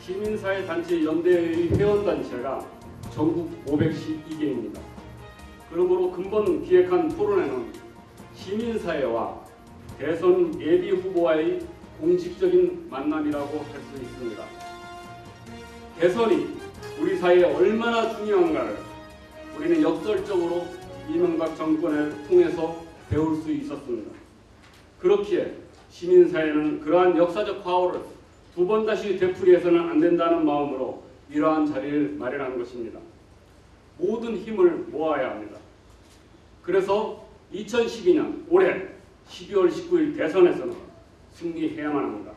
시민사회단체 연대의 회원단체가 전국 512개입니다. 그러므로 근본 기획한 토론회는 시민사회와 대선 예비 후보와의 공식적인 만남이라고 할 수 있습니다. 대선이 우리 사회에 얼마나 중요한가를 우리는 역설적으로 이명박 정권을 통해서 배울 수 있었습니다. 그렇기에 시민사회는 그러한 역사적 과오를 두 번 다시 되풀이해서는 안 된다는 마음으로 이러한 자리를 마련한 것입니다. 모든 힘을 모아야 합니다. 그래서 2012년 올해 12월 19일 대선에서는 승리해야만 합니다.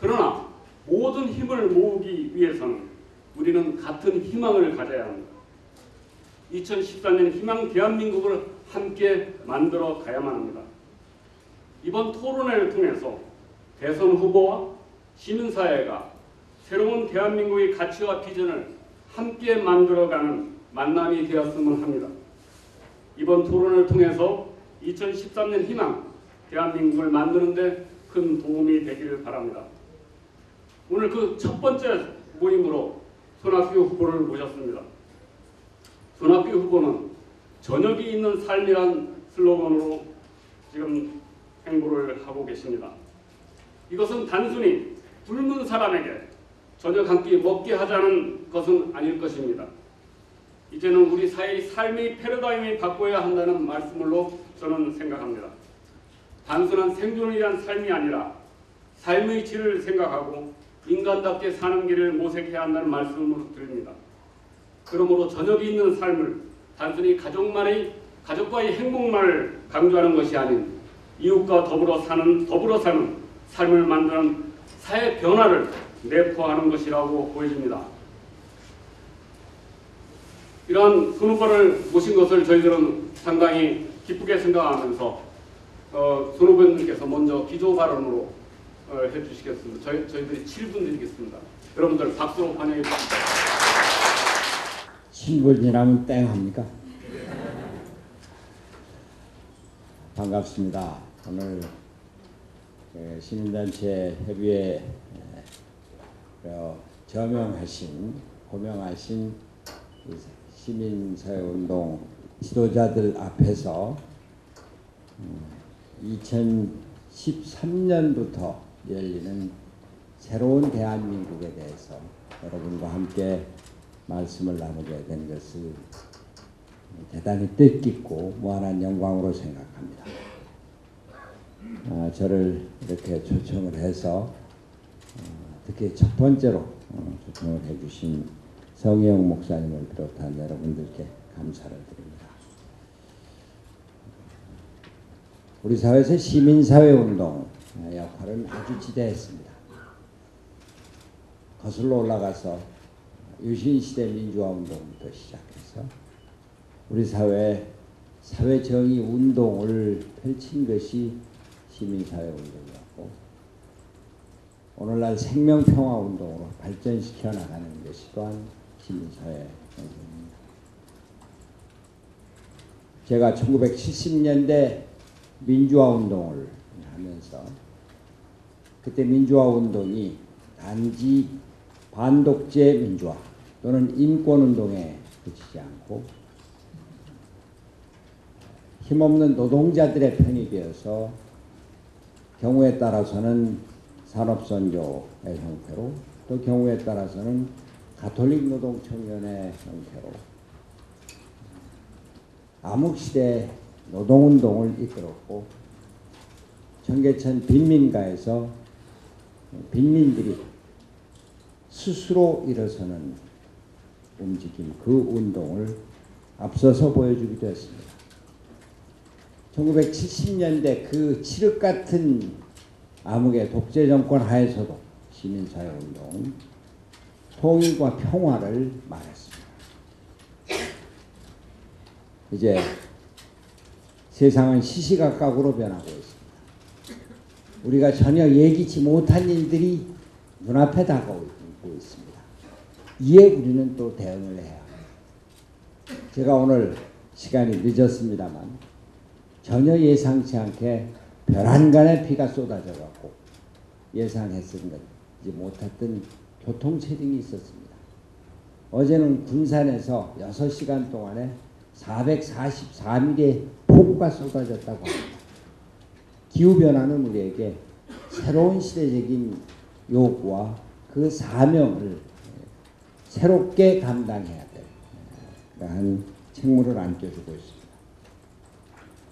그러나 모든 힘을 모으기 위해서는 우리는 같은 희망을 가져야 합니다. 2014년 희망 대한민국을 함께 만들어 가야만 합니다. 이번 토론회를 통해서 대선 후보와 시민사회가 새로운 대한민국의 가치와 비전을 함께 만들어가는 만남이 되었으면 합니다. 이번 토론을 통해서 2013년 희망 대한민국을 만드는 데 큰 도움이 되기를 바랍니다. 오늘 그 첫 번째 모임으로 손학규 후보를 모셨습니다. 손학규 후보는 저녁이 있는 삶이란 슬로건으로 지금 행보를 하고 계십니다. 이것은 단순히 굶은 사람에게 저녁 한 끼 먹게 하자는 것은 아닐 것입니다. 이제는 우리 사회의 삶의 패러다임이 바꿔야 한다는 말씀으로 저는 생각합니다. 단순한 생존을 위한 삶이 아니라 삶의 질을 생각하고 인간답게 사는 길을 모색해야 한다는 말씀으로 드립니다. 그러므로 저녁이 있는 삶을 단순히 가족과의 행복만을 강조하는 것이 아닌 이웃과 더불어 사는 삶을 만드는 사회 변화를 내포하는 것이라고 보여집니다. 이러한 손 후보를 모신 것을 저희들은 상당히 기쁘게 생각하면서 손 후보님께서 먼저 기조 발언으로 해주시겠습니다. 저희들이 7분 드리겠습니다. 여러분들 박수로 환영해 주십시오. 7분 지나면 땡 합니까? 반갑습니다. 오늘 시민단체 협의회 호명하신 시민사회운동 지도자들 앞에서 2013년부터 열리는 새로운 대한민국에 대해서 여러분과 함께 말씀을 나누게 된 것을 대단히 뜻깊고 무한한 영광으로 생각합니다. 저를 이렇게 초청을 해서 특히 첫 번째로 초청을 해주신 성희영 목사님을 비롯한 여러분들께 감사를 드립니다. 우리 사회에서 시민사회운동 역할은 아주 지대했습니다. 거슬러 올라가서 유신시대 민주화운동부터 시작해서 우리 사회정의운동을 펼친 것이 시민사회운동이었고 오늘날 생명평화운동으로 발전시켜 나가는 것이 또한 시민사회운동입니다. 제가 1970년대 민주화운동을 하면서 그때 민주화운동이 단지 반독재 민주화 또는 인권운동에 그치지 않고 힘없는 노동자들의 편이 되어서 경우에 따라서는 산업선조의 형태로 또 경우에 따라서는 가톨릭 노동청년의 형태로 암흑시대 노동운동을 이끌었고 청계천 빈민가에서 빈민들이 스스로 일어서는 움직임, 그 운동을 앞서서 보여주기도 했습니다. 1970년대 그 칠흑 같은 암흑의 독재 정권 하에서도 시민사회운동, 통일과 평화를 말했습니다. 이제 세상은 시시각각으로 변하고 있습니다. 우리가 전혀 예기치 못한 일들이 눈앞에 다가오고 있습니다. 이에 우리는 또 대응을 해야 합니다. 제가 오늘 시간이 늦었습니다만 전혀 예상치 않게 별 한간의 비가 쏟아져 갖고 예상했지 못했던 교통체증이 있었습니다. 어제는 군산에서 6시간 동안에 444mm의 폭우가 쏟아졌다고 합니다. 기후변화는 우리에게 새로운 시대적인 요구와 그 사명을 새롭게 감당해야 될 그러한 책무를 안겨주고 있습니다.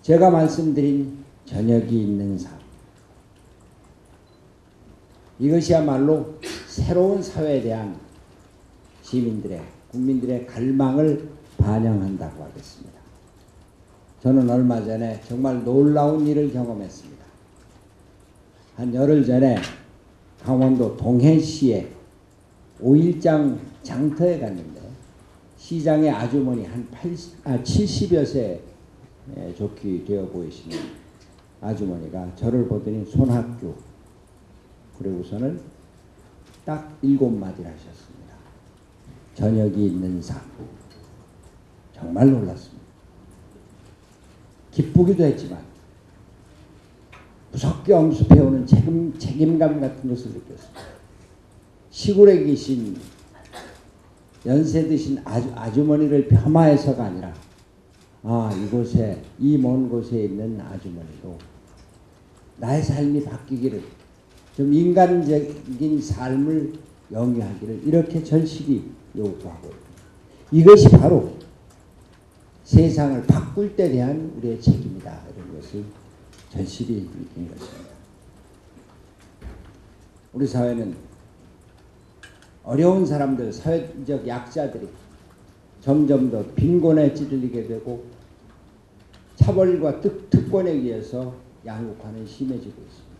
제가 말씀드린 저녁이 있는 삶, 이것이야말로 새로운 사회에 대한 시민들의, 국민들의 갈망을 반영한다고 하겠습니다. 저는 얼마 전에 정말 놀라운 일을 경험했습니다. 한 열흘 전에 강원도 동해시에 5일장 장터에 갔는데 시장의 아주머니 한 70여 세 좋게 되어 보이시는 아주머니가 저를 보더니 손학규, 그리고서는 딱 7마디를 하셨습니다. 저녁이 있는 삶. 정말 놀랐습니다. 기쁘기도 했지만 무섭게 엄습해오는 책임감 같은 것을 느꼈습니다. 시골에 계신 연세 드신 아주머니를 폄하해서가 아니라 이곳에, 이 먼 곳에 있는 아주머니도 나의 삶이 바뀌기를, 좀 인간적인 삶을 영위하기를 이렇게 절실히 요구하고 있습니다. 이것이 바로 세상을 바꿀 때 대한 우리의 책임이다, 이런 것을 절실히 느낀 것입니다. 우리 사회는 어려운 사람들, 사회적 약자들이 점점 더 빈곤에 찌들리게 되고 차별과 특권에 의해서 양극화는 심해지고 있습니다.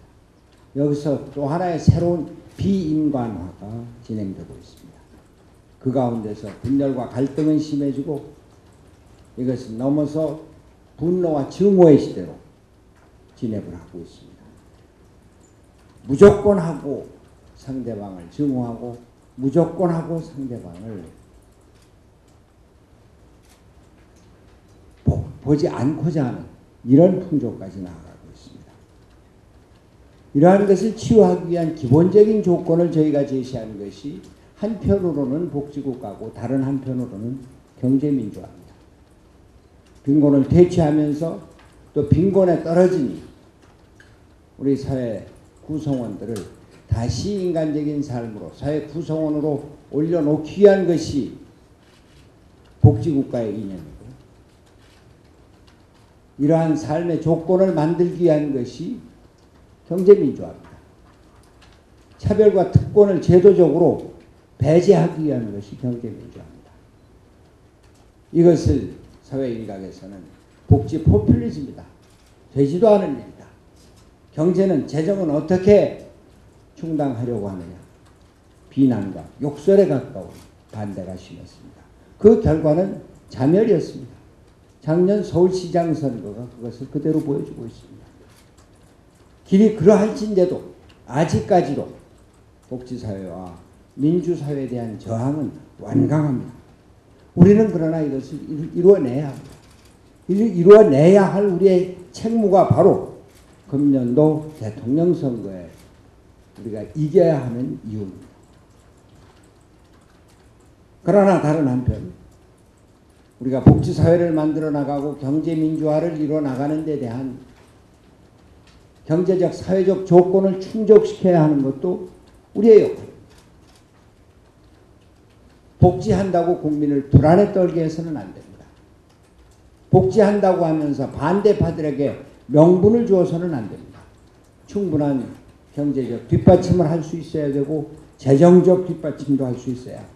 여기서 또 하나의 새로운 비인간화가 진행되고 있습니다. 그 가운데서 분열과 갈등은 심해지고 이것을 넘어서 분노와 증오의 시대로 진행을 하고 있습니다. 무조건 하고 상대방을 증오하고 무조건 하고 상대방을 보지 않고자 하는 이런 풍조까지 나아가고 있습니다. 이러한 것을 치유하기 위한 기본적인 조건을 저희가 제시하는 것이 한편으로는 복지국가고 다른 한편으로는 경제민주화입니다. 빈곤을 퇴치하면서 또 빈곤에 떨어진 우리 사회 구성원들을 다시 인간적인 삶으로, 사회 구성원으로 올려놓기 위한 것이 복지국가의 이념이고, 이러한 삶의 조건을 만들기 위한 것이 경제민주화입니다. 차별과 특권을 제도적으로 배제하기 위한 것이 경제민주화입니다. 이것을 사회 일각에서는 복지 포퓰리즘이다, 되지도 않은 일이다, 경제는, 재정은 어떻게 충당하려고 하느냐, 비난과 욕설에 가까운 반대가 심했습니다. 그 결과는 자멸이었습니다. 작년 서울시장 선거가 그것을 그대로 보여주고 있습니다. 길이 그러할진데도 아직까지도 복지사회와 민주사회에 대한 저항은 완강합니다. 우리는 그러나 이것을 이루어내야 합니다. 이루어내야 할 우리의 책무가 바로 금년도 대통령 선거에 우리가 이겨야 하는 이유입니다. 그러나 다른 한편 우리가 복지사회를 만들어 나가고 경제민주화를 이루어 나가는 데 대한 경제적, 사회적 조건을 충족시켜야 하는 것도 우리의 역할입니다. 복지한다고 국민을 불안에 떨게 해서는 안 됩니다. 복지한다고 하면서 반대파들에게 명분을 주어서는 안 됩니다. 충분한 경제적 뒷받침을 할 수 있어야 되고 재정적 뒷받침도 할 수 있어야 합니다.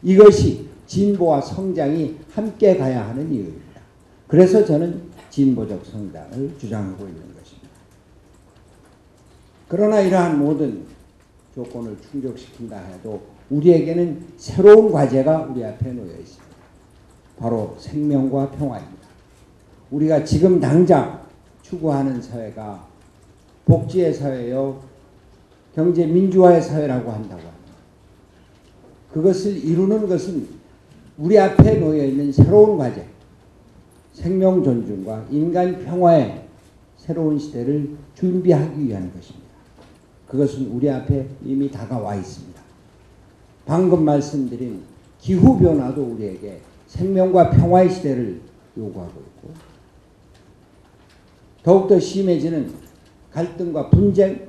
이것이 진보와 성장이 함께 가야 하는 이유입니다. 그래서 저는 진보적 성장을 주장하고 있는 것입니다. 그러나 이러한 모든 조건을 충족시킨다 해도 우리에게는 새로운 과제가 우리 앞에 놓여 있습니다. 바로 생명과 평화입니다. 우리가 지금 당장 추구하는 사회가 복지의 사회요, 경제 민주화의 사회라고 한다고 합니다. 그것을 이루는 것은 우리 앞에 놓여 있는 새로운 과제, 생명 존중과 인간 평화의 새로운 시대를 준비하기 위한 것입니다. 그것은 우리 앞에 이미 다가와 있습니다. 방금 말씀드린 기후변화도 우리에게 생명과 평화의 시대를 요구하고 있고, 더욱더 심해지는 갈등과 분쟁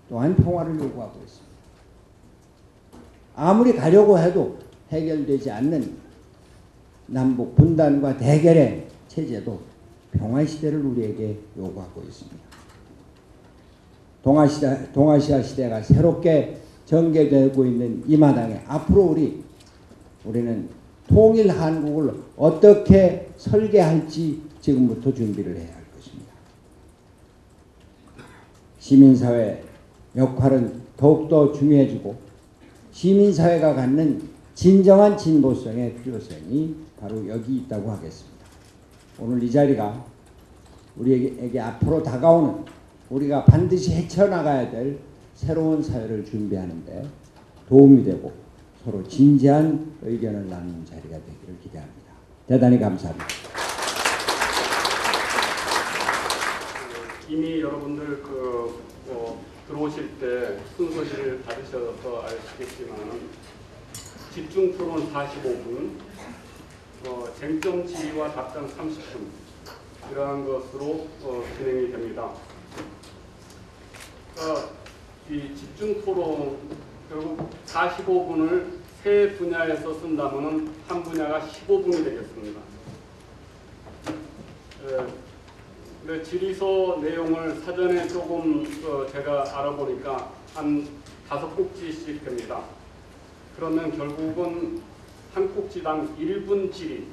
또한 평화를 요구하고 있습니다. 아무리 가려고 해도 해결되지 않는 남북 분단과 대결의 체제도 평화의 시대를 우리에게 요구하고 있습니다. 동아시아 시대가 새롭게 전개되고 있는 이 마당에 앞으로 우리는 통일 한국을 어떻게 설계할지 지금부터 준비를 해야 할 것입니다. 시민사회 역할은 더욱더 중요해지고, 시민사회가 갖는 진정한 진보성의 필요성이 바로 여기 있다고 하겠습니다. 오늘 이 자리가 우리에게 앞으로 다가오는 우리가 반드시 헤쳐나가야 될 새로운 사회를 준비하는 데 도움이 되고 서로 진지한 의견을 나누는 자리가 되기를 기대합니다. 대단히 감사합니다. 이미 여러분들 들어오실 때 순서실을 받으셔서 아시겠지만 집중 토론 45분, 쟁점 질의와 답변 30분 이러한 것으로 진행이 됩니다. 이 집중 토론 결국 45분을 세 분야에서 쓴다면 한 분야가 15분이 되겠습니다. 네, 질의서 내용을 사전에 조금 제가 알아보니까 한 5꼭지씩 됩니다. 그러면 결국은 한 꼭지당 1분 질의,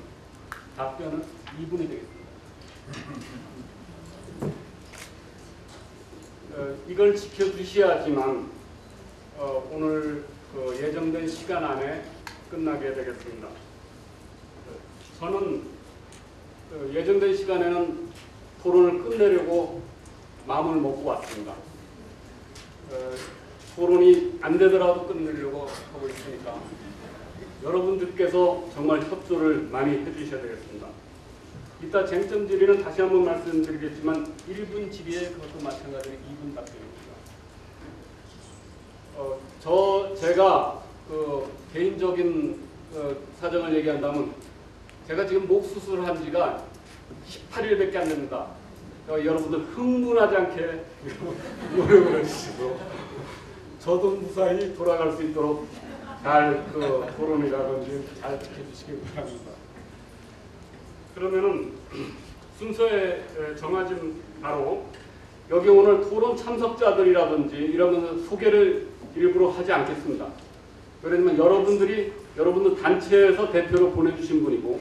답변은 2분이 되겠습니다. 이걸 지켜주셔야지만 오늘 예정된 시간 안에 끝나게 되겠습니다. 저는 예정된 시간에는 토론을 끝내려고 마음을 먹고 왔습니다. 토론이 안 되더라도 끝내려고 하고 있으니까 여러분들께서 정말 협조를 많이 해주셔야 되겠습니다. 이따 쟁점 질의는 다시 한번 말씀드리겠지만 1분 질의에 그것도 마찬가지로 2분 답변입니다. 제가 개인적인 사정을 얘기한다면 제가 지금 목 수술한 지가 18일밖에 안 됩니다. 여러분들 흥분하지 않게 노력을 해주시고 저도 무사히 돌아갈 수 있도록 잘 토론이라든지 잘 지켜주시기 바랍니다. 그러면은 순서에 정해진 바로 여기 오늘 토론 참석자들이라든지 이러면서 소개를 일부러 하지 않겠습니다. 왜냐하면 여러분들 단체에서 대표로 보내주신 분이고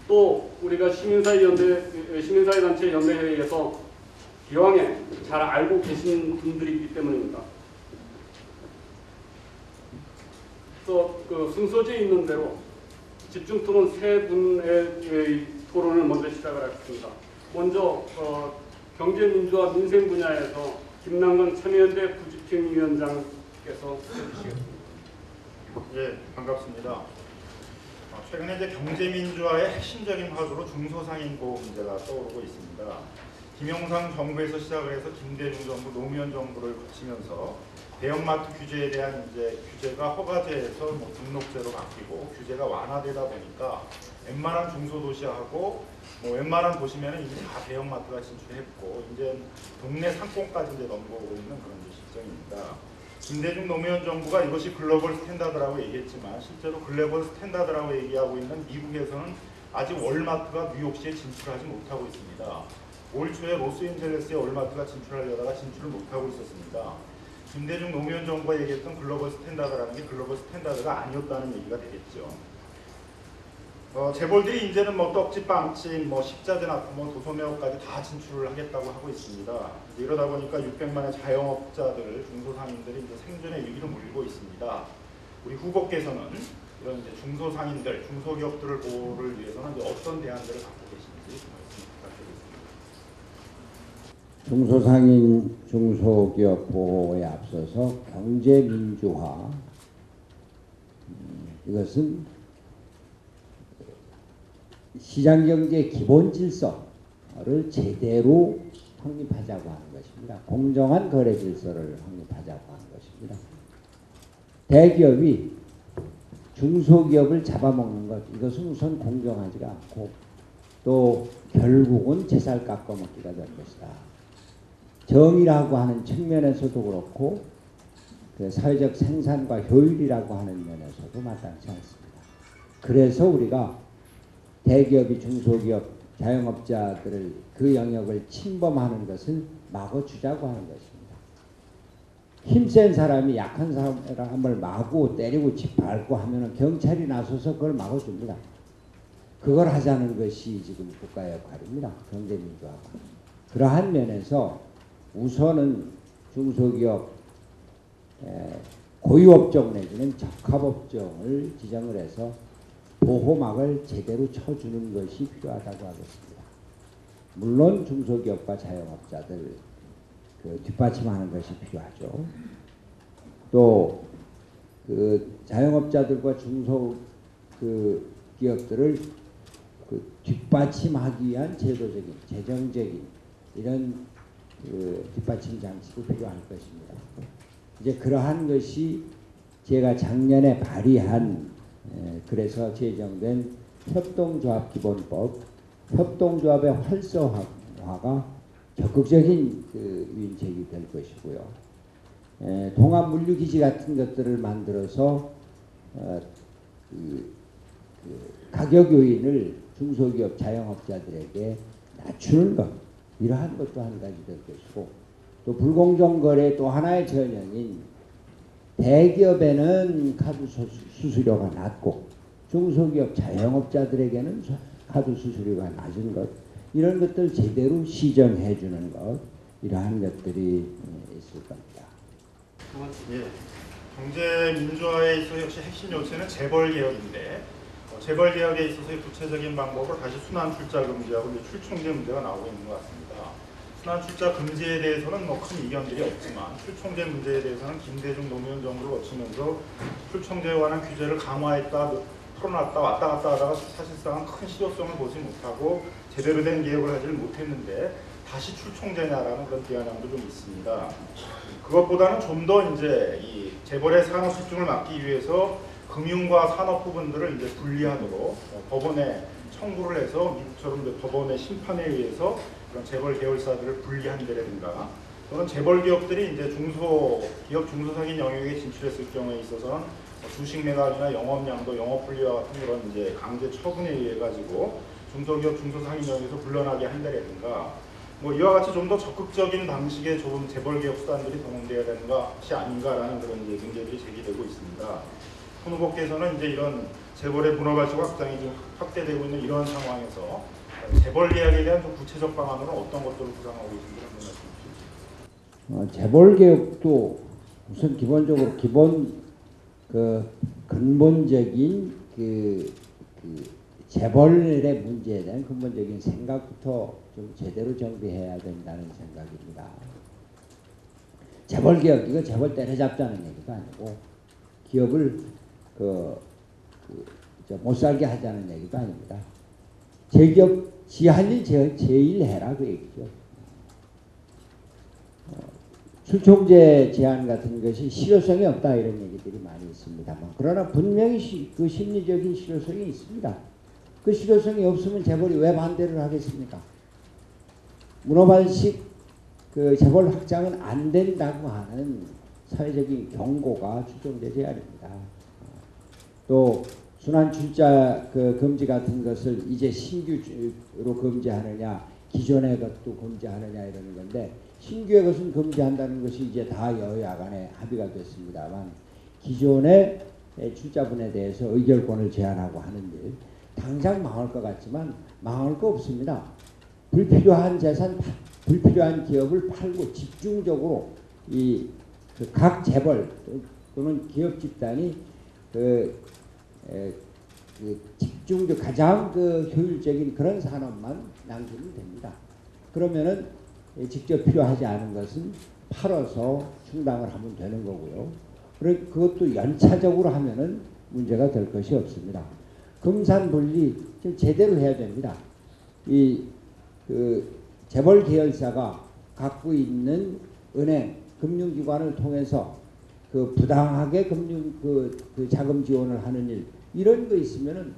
또 우리가 시민사회단체 연대회의에서 기왕에 잘 알고 계신 분들이기 때문입니다. 또 순서지에 있는 대로 집중토론 세 분의 토론을 먼저 시작을 하겠습니다. 먼저 경제민주화 민생 분야에서 김남근 참여연대 부집행위원장께서 해주시겠습니다. 예, 반갑습니다. 최근에 이제 경제민주화의 핵심적인 화두로 중소상인 보호 문제가 떠오르고 있습니다. 김영삼 정부에서 시작을 해서 김대중 정부, 노무현 정부를 거치면서 대형마트 규제에 대한 규제가 허가제에서 등록제로 바뀌고 규제가 완화되다 보니까 웬만한 중소도시하고 웬만한 도시면은 이제 다 대형마트가 진출했고 이제 동네 상권까지 넘어오고 있는 그런 실정입니다. 김대중 노무현 정부가 이것이 글로벌 스탠다드라고 얘기했지만 실제로 글로벌 스탠다드라고 얘기하고 있는 미국에서는 아직 월마트가 뉴욕시에 진출하지 못하고 있습니다. 올 초에 로스앤젤레스에 월마트가 진출하려다가 진출을 못하고 있었습니다. 김대중 노무현 정부가 얘기했던 글로벌 스탠다드라는 게 글로벌 스탠다드가 아니었다는 얘기가 되겠죠. 재벌들이 이제는 떡집빵집, 식자재나 도소매업까지 다 진출을 하겠다고 하고 있습니다. 이러다 보니까 600만의 자영업자들, 중소상인들이 이제 생존의 위기로 몰리고 있습니다. 우리 후보께서는 이런 중소상인들, 중소기업들을 보호를 위해서는 어떤 대안들을 갖고 계신지 말씀 부탁드리겠습니다. 중소상인, 중소기업 보호에 앞서서 경제민주화, 이것은 시장경제 기본 질서를 제대로 확립하자고 하는 것입니다. 공정한 거래 질서를 확립하자고 하는 것입니다. 대기업이 중소기업을 잡아먹는 것, 이것은 우선 공정하지가 않고 또 결국은 재살 깎아먹기가 될 것이다. 정의라고 하는 측면에서도 그렇고 그 사회적 생산과 효율이라고 하는 면에서도 마땅치 않습니다. 그래서 우리가 대기업이 중소기업, 자영업자들을 그 영역을 침범하는 것을 막아주자고 하는 것입니다. 힘센 사람이 약한 사람을 마구 때리고 짓밟고 하면 경찰이 나서서 그걸 막아줍니다. 그걸 하자는 것이 지금 국가의 역할입니다. 경제민주화가. 그러한 면에서 우선은 중소기업 고유업종 내지는 적합업종을 지정을 해서 보호막을 제대로 쳐주는 것이 필요하다고 하겠습니다. 물론 중소기업과 자영업자들 뒷받침하는 것이 필요하죠. 또 그 자영업자들과 중소 기업들을 뒷받침하기 위한 제도적인, 재정적인 이런 뒷받침 장치도 필요할 것입니다. 이제 그러한 것이 제가 작년에 발의한 그래서 제정된 협동조합기본법, 협동조합의 활성화가 적극적인 유인책이 될 것이고요. 동합물류기지 같은 것들을 만들어서 가격 요인을 중소기업 자영업자들에게 낮추는 것, 이러한 것도 한 가지 될 것이고, 또 불공정거래 또 하나의 전형인 대기업에는 카드 수수료가 낮고 중소기업 자영업자들에게는 카드 수수료가 낮은 것, 이런 것들 제대로 시정해 주는 것, 이러한 것들이 있을 겁니다. 예, 경제 민주화에 있어서 역시 핵심 요체는 재벌 개혁인데 재벌 개혁에 있어서의 구체적인 방법을 다시 순환 출자 금지하고 출총제 문제가 나오고 있는 것 같습니다. 순환 출자 금지에 대해서는 큰 이견들이 없지만 출총제 문제에 대해서는 김대중 노무현 정부를 거치면서 출총제에 관한 규제를 강화했다, 풀어놨다, 왔다 갔다 하다가 사실상 큰 실효성을 보지 못하고 제대로 된 개혁을 하지를 못했는데 다시 출총제냐라는 그런 비아냥도 좀 있습니다. 그것보다는 좀 더 이제 이 재벌의 산업 집중을 막기 위해서 금융과 산업 부분들을 이제 분리하도록 법원에 청구를 해서 미국처럼 이제 법원의 심판에 의해서 그런 재벌 계열사들을 분리한다든가, 또는 재벌 기업들이 이제 중소기업 중소상인 영역에 진출했을 경우에 있어서는 주식 매각이나 영업양도 영업 분리와 같은 그런 이제 강제 처분에 의해 가지고 중소기업 중소상인 영역에서 물러나게 한다든가, 이와 같이 좀 더 적극적인 방식의 조금 재벌 개혁 수단들이 동원되어야 되는 것이 아닌가라는 그런 이제 문제들이 제기되고 있습니다. 손 후보께서는 이제 이런 재벌의 문화가치 확장이 지금 확대되고 있는 이런 상황에서 재벌 개혁에 대한 좀 구체적 방안으로 어떤 것들을 구상하고 계신지 한번 말씀해 주시죠. 재벌 개혁도 우선 기본적으로 근본적인 재벌의 문제에 대한 근본적인 생각부터 좀 제대로 정비해야 된다는 생각입니다. 재벌 개혁, 이거 재벌 때려잡자는 얘기가 아니고 기업을 못 살게 하자는 얘기도 아닙니다. 제기업 지할 일 제일 해라 그 얘기죠. 출총제 제한 같은 것이 실효성이 없다 이런 얘기들이 많이 있습니다만, 그러나 분명히 그 심리적인 실효성이 있습니다. 그 실효성이 없으면 재벌이 왜 반대를 하겠습니까? 문어발식 재벌 확장은 안 된다고 하는 사회적인 경고가 출총제 제한입니다. 또 순환 출자 금지 같은 것을 이제 신규로 금지하느냐, 기존의 것도 금지하느냐 이러는 건데, 신규의 것은 금지한다는 것이 이제 다 여야 간에 합의가 됐습니다만, 기존의 출자분에 대해서 의결권을 제한하고 하는 일, 당장 망할 것 같지만 망할 거 없습니다. 불필요한 재산, 불필요한 기업을 팔고 집중적으로 각 재벌 또는 기업 집단이 집중적 가장 효율적인 그런 산업만 남기면 됩니다. 그러면은 직접 필요하지 않은 것은 팔아서 충당을 하면 되는 거고요. 그것도 연차적으로 하면은 문제가 될 것이 없습니다. 금산분리 좀 제대로 해야 됩니다. 재벌 계열사가 갖고 있는 은행, 금융기관을 통해서 그 부당하게 금융 그 자금 지원을 하는 일 이런 거 있으면은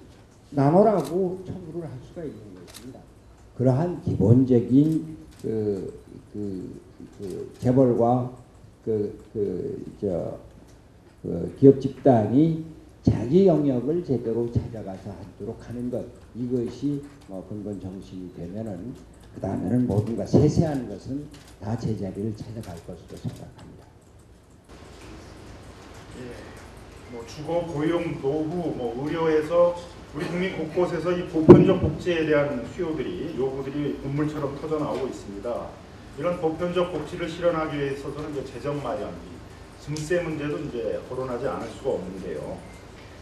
나눠라고 청구를 할 수가 있는 것입니다. 그러한 기본적인 재벌과 기업 집단이 자기 영역을 제대로 찾아가서 하도록 하는 것 이것이 근본 정신이 되면은 그 다음에는 모든가 세세한 것은 다 제자리를 찾아갈 것으로 생각합니다. 예, 뭐 주거, 고용, 노후, 뭐 의료에서 우리 국민 곳곳에서 이 보편적 복지에 대한 수요들이 요구들이 눈물처럼 터져 나오고 있습니다. 이런 보편적 복지를 실현하기 위해서는 이제 재정 마련, 증세 문제도 이제 거론하지 않을 수가 없는데요.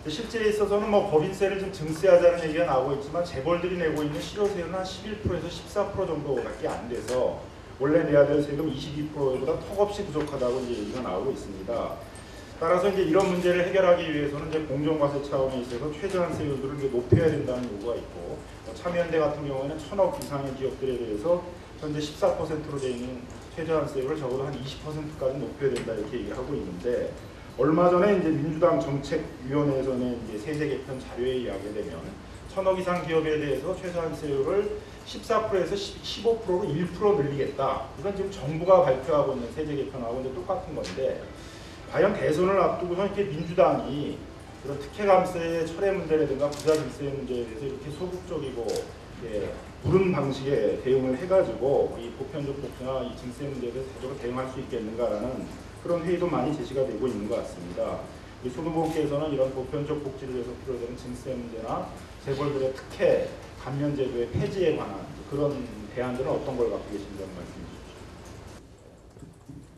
실제에 있어서는 뭐 법인세를 좀 증세하자는 얘기가 나오고 있지만 재벌들이 내고 있는 실효세율은 한 11%에서 14% 정도밖에 안 돼서 원래 내야 될 세금 22%보다 턱없이 부족하다고 이제 얘기가 나오고 있습니다. 따라서 이제 이런 문제를 해결하기 위해서는 이제 공정과세 차원에 있어서 최저한세율들을 이제 높여야 된다는 요구가 있고, 참여연대 같은 경우에는 1,000억 이상의 기업들에 대해서 현재 14%로 되어 있는 최저한세율을 적어도 한 20%까지 높여야 된다 이렇게 얘기하고 있는데, 얼마 전에 이제 민주당 정책위원회에서는 이제 세제 개편 자료에 의하게 되면 1,000억 이상 기업에 대해서 최저한세율을 14%에서 15%로 1% 늘리겠다. 이건 지금 정부가 발표하고 있는 세제 개편하고 이제 똑같은 건데, 과연 대선을 앞두고서 이렇게 민주당이 그런 특혜 감세의 철회 문제라든가 부자 증세 문제에 대해서 이렇게 소극적이고 부른 방식의 대응을 해가지고 이 보편적 복지나 이 증세 문제에 대해서 제대로 대응할 수 있겠는가라는 그런 회의도 많이 제시가 되고 있는 것 같습니다. 손 후보께서는 이런 보편적 복지를 위해서 필요되는 증세 문제나 재벌들의 특혜 감면 제도의 폐지에 관한 그런 대안들은 어떤 걸 갖고 계신지 말씀해 주십시오.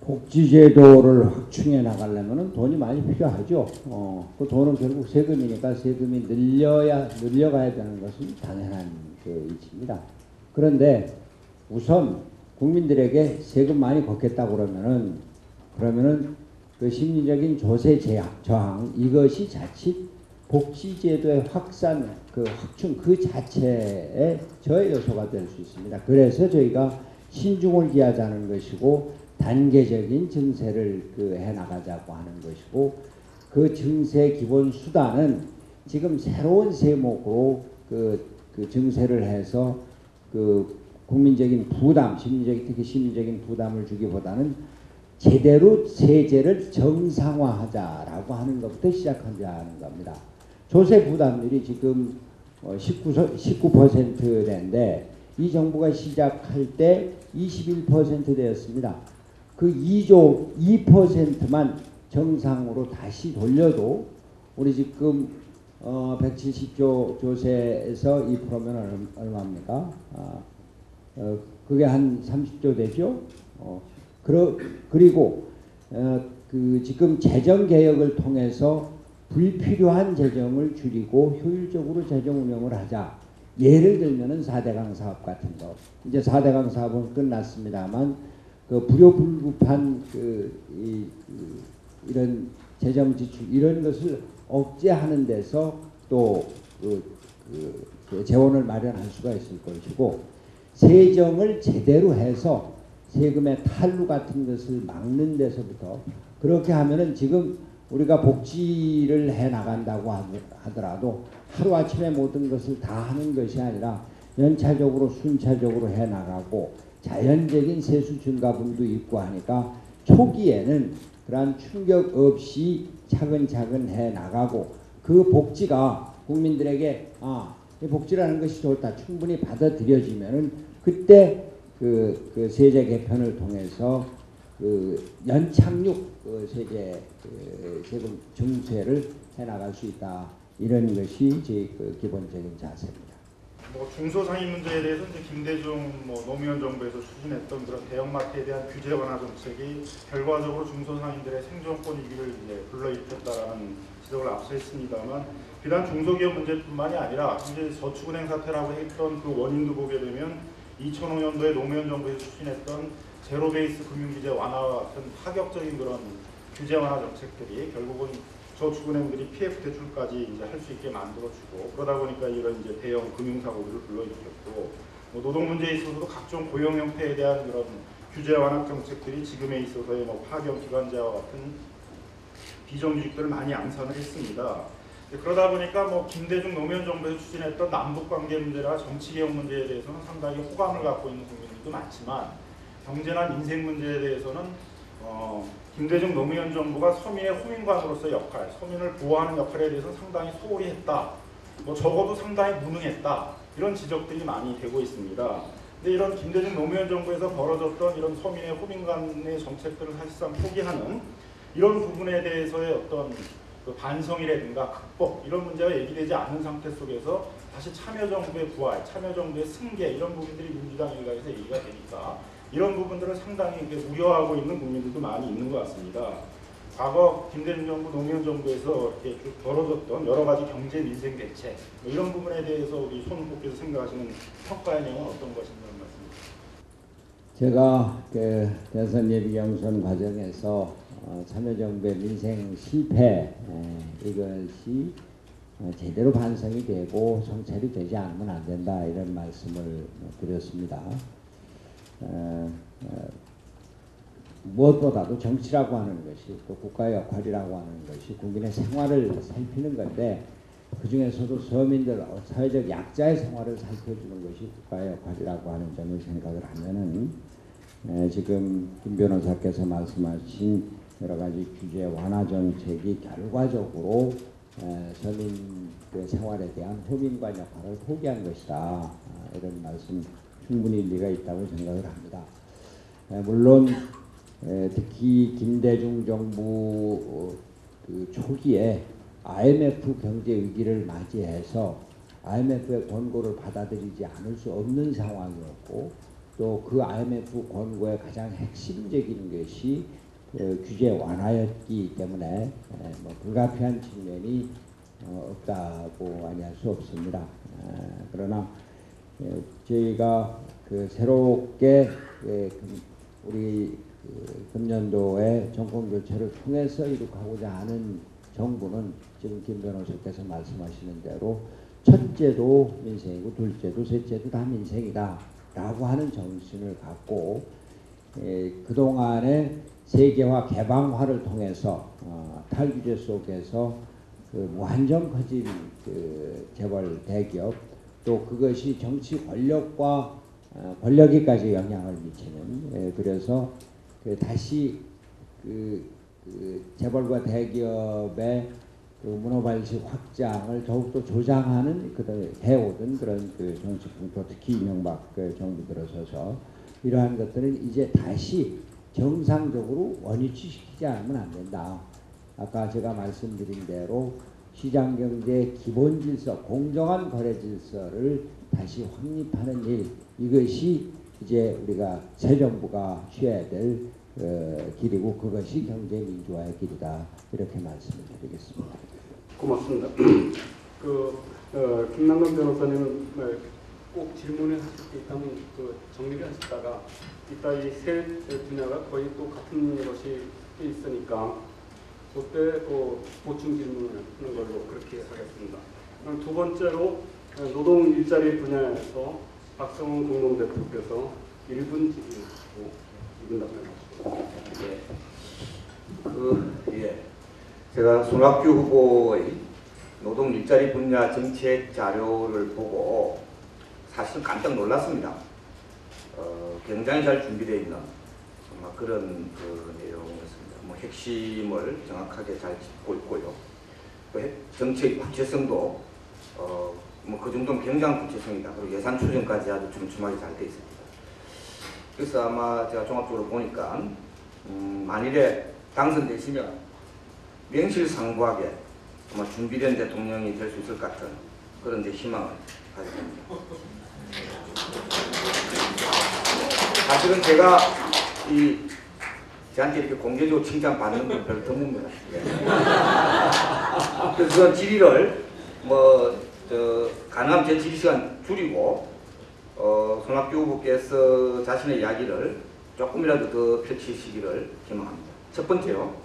복지제도를 확충해 나가려면 돈이 많이 필요하죠. 그 돈은 결국 세금이니까 세금이 늘려가야 되는 것은 당연한 이치입니다. 그런데 우선 국민들에게 세금 많이 걷겠다고 그러면은 그 심리적인 조세 저항 이것이 자칫 복지제도의 확산 확충 그 자체의 저해 요소가 될 수 있습니다. 그래서 저희가 신중을 기하자는 것이고 단계적인 증세를 해나가자고 하는 것이고, 그 증세 기본 수단은 지금 새로운 세목으로 그 증세를 해서 국민적인 부담, 특히 심리적인 부담을 주기보다는 제대로 세제를 정상화하자라고 하는 것부터 시작하자는 겁니다. 조세 부담률이 지금 19%인데 이 정부가 시작할 때 21% 되었습니다. 그 2%만 정상으로 다시 돌려도 우리 지금 170조 조세에서 2%면 얼마입니까? 그게 한 30조 되죠? 그리고 지금 재정 개혁을 통해서 불필요한 재정을 줄이고 효율적으로 재정 운영을 하자. 예를 들면은 4대강 사업 같은 거. 이제 4대강 사업은 끝났습니다만 불효불급한 이런 재정 지출 이런 것을 억제하는 데서 또 재원을 마련할 수가 있을 것이고, 세정을 제대로 해서 세금의 탈루 같은 것을 막는 데서부터 그렇게 하면은 지금 우리가 복지를 해 나간다고 하더라도 하루아침에 모든 것을 다 하는 것이 아니라 연차적으로 순차적으로 해 나가고 자연적인 세수 증가분도 있고 하니까 초기에는 그러한 충격 없이 차근차근 해 나가고, 그 복지가 국민들에게 이 복지라는 것이 좋다 충분히 받아들여지면은 그때 그 세제 개편을 통해서 연착륙 세금 증세를 해 나갈 수 있다. 이런 것이 제 기본적인 자세입니다. 중소상인 문제에 대해서 이제 김대중 노무현 정부에서 추진했던 그런 대형마트에 대한 규제 완화 정책이 결과적으로 중소상인들의 생존권 위기를 이제 불러일으켰다라는 지적을 앞서 했습니다만, 비단 중소기업 문제뿐만이 아니라 이제 저축은행 사태라고 했던 그 원인도 보게 되면 2005년도에 노무현 정부에서 추진했던 제로베이스 금융규제 완화와 같은 파격적인 그런 규제 완화 정책들이 결국은 저축은행들이 PF 대출까지 이제 할 수 있게 만들어주고, 그러다 보니까 이런 이제 대형 금융사고들을 불러일으켰고, 노동 문제에 있어서도 각종 고용 형태에 대한 그런 규제 완화 정책들이 지금에 있어서의 파견 기관제와 같은 비정규직들을 많이 양산을 했습니다. 그러다 보니까 뭐 김대중 노무현 정부에서 추진했던 남북관계 문제나 정치개혁 문제에 대해서는 상당히 호감을 갖고 있는 국민들도 많지만 경제나 민생 문제에 대해서는 김대중 노무현 정부가 서민의 호민관으로서의 역할, 서민을 보호하는 역할에 대해서 상당히 소홀히 했다. 뭐 적어도 상당히 무능했다. 이런 지적들이 많이 되고 있습니다. 근데 이런 김대중 노무현 정부에서 벌어졌던 이런 서민의 호민관의 정책들을 사실상 포기하는 이런 부분에 대해서의 어떤 그 반성이라든가 극복 이런 문제가 얘기되지 않은 상태 속에서 다시 참여정부의 부활, 참여정부의 승계 이런 부분들이 민주당 일각에서 얘기가 되니까 이런 부분들을 상당히 우려하고 있는 국민들도 많이 있는 것 같습니다. 과거 김대중 정부, 노무현 정부에서 이렇게 쭉 벌어졌던 여러 가지 경제 민생 대책 뭐 이런 부분에 대해서 우리 손흥국께서 생각하시는 평가의 내용은 어떤 것인가는 말씀입니다. 제가 그 대선 예비 경선 과정에서 참여정부의 민생 실패 이것이 제대로 반성이 되고 성찰이 되지 않으면 안 된다 이런 말씀을 드렸습니다. 무엇보다도 정치라고 하는 것이 또 국가의 역할이라고 하는 것이 국민의 생활을 살피는 건데 그 중에서도 서민들 사회적 약자의 생활을 살펴주는 것이 국가의 역할이라고 하는 점을 생각을 하면은 지금 김 변호사께서 말씀하신 여러 가지 규제 완화 정책이 결과적으로 서민의 생활에 대한 호민관 역할을 포기한 것이다. 이런 말씀 충분히 일리가 있다고 생각을 합니다. 물론 특히 김대중 정부 그 초기에 IMF 경제 위기를 맞이해서 IMF의 권고를 받아들이지 않을 수 없는 상황이었고 또 그 IMF 권고의 가장 핵심적인 것이 규제 완화였기 때문에 뭐 불가피한 측면이 없다고 아니할 수 없습니다. 그러나 저희가 그 새롭게 우리 금년도에 정권 교체를 통해서 이룩하고자 하는 정부는 지금 김 변호사께서 말씀하시는 대로 첫째도 민생이고 둘째도 셋째도 다 민생이다 라고 하는 정신을 갖고 그동안의 세계화 개방화를 통해서 탈규제 속에서 그 무한정 커진 그 재벌 대기업 또 그것이 정치 권력과 권력에까지 영향을 미치는 그래서 다시 그 재벌과 대기업의 그 문호발식 확장을 더욱더 조장하는 해오던 그런 그 정치 풍토 특히 이명박 정부 들어서서 이러한 것들은 이제 다시 정상적으로 원위치시키지 않으면 안 된다. 아까 제가 말씀드린 대로 시장경제의 기본 질서, 공정한 거래 질서를 다시 확립하는 일, 이것이 이제 우리가 새 정부가 취해야 될 길이고 그것이 경제 민주화의 길이다. 이렇게 말씀을 드리겠습니다. 고맙습니다. 김남근 변호사님은 꼭 질문을 하실 게 있다면 정리를 하시다가 이따 이 세 분야가 거의 또 같은 것이 있으니까 그때 보충 질문을 하는 걸로 그렇게 하겠습니다. 그럼 두 번째로 노동 일자리 분야에서 박성훈 공동대표께서 1분 질의하고 2분 답변하시고. 제가 손학규 후보의 노동 일자리 분야 정책 자료를 보고 사실 깜짝 놀랐습니다. 굉장히 잘 준비되어 있는 그런 내용이었습니다. 뭐 핵심을 정확하게 잘 짚고 있고요. 또 정책의 구체성도 뭐 그 정도면 굉장한 구체성이다. 그리고 예산 추진까지 아주 촘촘하게 잘 되어 있습니다. 그래서 아마 제가 종합적으로 보니까 만일에 당선되시면 명실상부하게 아마 준비된 대통령이 될 수 있을 것 같은 그런 이제 희망을 가지고 있습니다. 사실은 제가 저한테 이렇게 공개적으로 칭찬받는 건 별로 드뭅니다. 그래서 질의를 가능하면 제 질의 시간 줄이고 손학규 후보께서 자신의 이야기를 조금이라도 더 펼치시기를 희망합니다. 첫 번째요.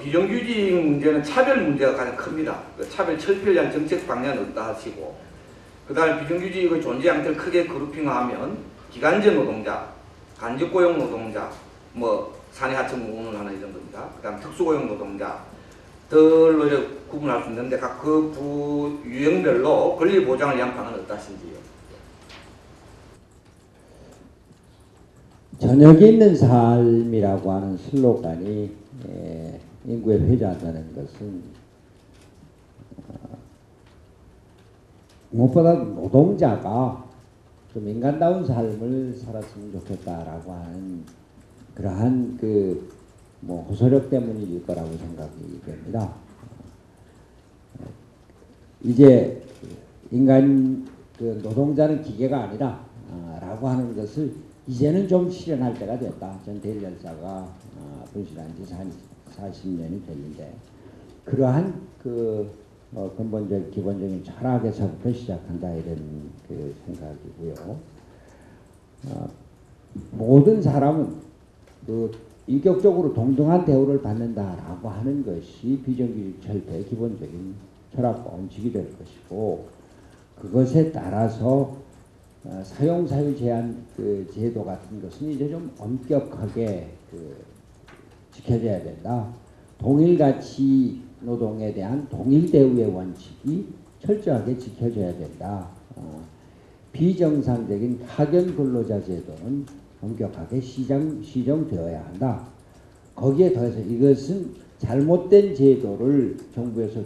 비정규직 문제는 차별 문제가 가장 큽니다. 차별 철폐를 위한 정책 방향은 없다 하시고 그 다음에 비정규직의 존재 양태를 크게 그룹핑하면 기간제 노동자, 간접고용 노동자, 사내 하청 운운을 하는 이 정도입니다. 그 다음 특수고용 노동자, 들로 이제 구분할 수 있는데 각 그 부 유형별로 권리 보장을 위한 방안은 어떠신지요? 저녁에 있는 삶이라고 하는 슬로건이 인구에 회자한다는 것은 무엇보다 노동자가 좀 인간다운 삶을 살았으면 좋겠다라고 하는 그러한 호소력 때문일 거라고 생각이 됩니다. 이제 인간 노동자는 기계가 아니라 라고 하는 것을 이제는 좀 실현할 때가 됐다. 전 대일열사가 분실한 지 40년이 됐는데 그러한 근본적 기본적인 철학에서부터 시작한다 이런 생각이고요. 모든 사람은 인격적으로 동등한 대우를 받는다라고 하는 것이 비정규직 철폐의 기본적인 철학과 원칙이 될 것이고 그것에 따라서 사용사유 제한 제도 같은 것은 이제 좀 엄격하게 지켜져야 된다. 동일가치 노동에 대한 동일 대우의 원칙이 철저하게 지켜져야 된다. 비정상적인 파견 근로자 제도는 엄격하게 시정되어야 한다. 거기에 더해서 이것은 잘못된 제도를 정부에서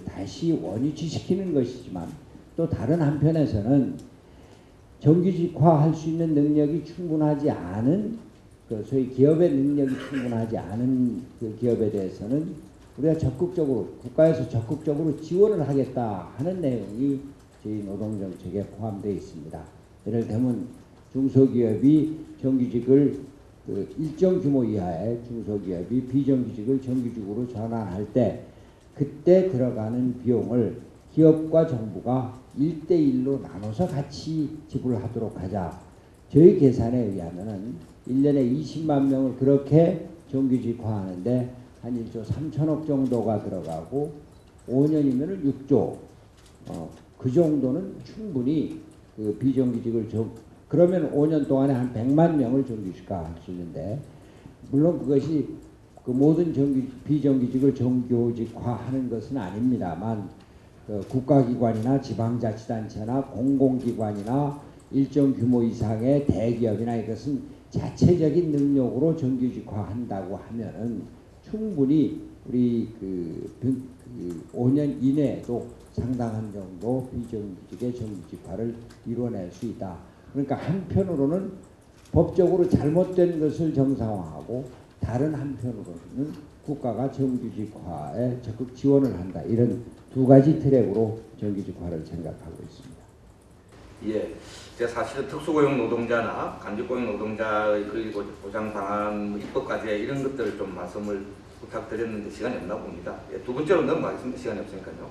다시 원위치시키는 것이지만 또 다른 한편에서는 정규직화할 수 있는 능력이 충분하지 않은 소위 기업의 능력이 충분하지 않은 기업에 대해서는 우리가 적극적으로 국가에서 적극적으로 지원을 하겠다 하는 내용이 저희 노동정책에 포함되어 있습니다. 예를 들면 중소기업이 정규직을 일정 규모 이하의 중소기업이 비정규직을 정규직으로 전환할 때 그때 들어가는 비용을 기업과 정부가 1대1로 나눠서 같이 지불하도록 하자. 저희 계산에 의하면은 1년에 20만 명을 그렇게 정규직화하는데 한 1조 3천억 정도가 들어가고 5년이면은 6조. 그 정도는 충분히 비정규직을 그러면 5년 동안에 한 100만 명을 정규직화할 수 있는데 물론 그것이 모든 비정규직을 정규직화하는 것은 아닙니다만 국가기관이나 지방자치단체나 공공기관이나 일정 규모 이상의 대기업이나 이것은 자체적인 능력으로 정규직화한다고 하면은 충분히 우리 5년 이내에도 상당한 정도 비정규직의 정규직화를 이뤄낼 수 있다. 그러니까 한편으로는 법적으로 잘못된 것을 정상화하고 다른 한편으로는 국가가 정규직화에 적극 지원을 한다. 이런 두 가지 트랙으로 정규직화를 생각하고 있습니다. 예, 제가 사실은 특수고용 노동자나 간접고용 노동자의 그리고 보장 방안 입법까지 이런 것들을 좀 말씀을 부탁드렸는데 시간이 없나 봅니다. 예, 두 번째로 넘어가겠습니다. 시간이 없으니까요.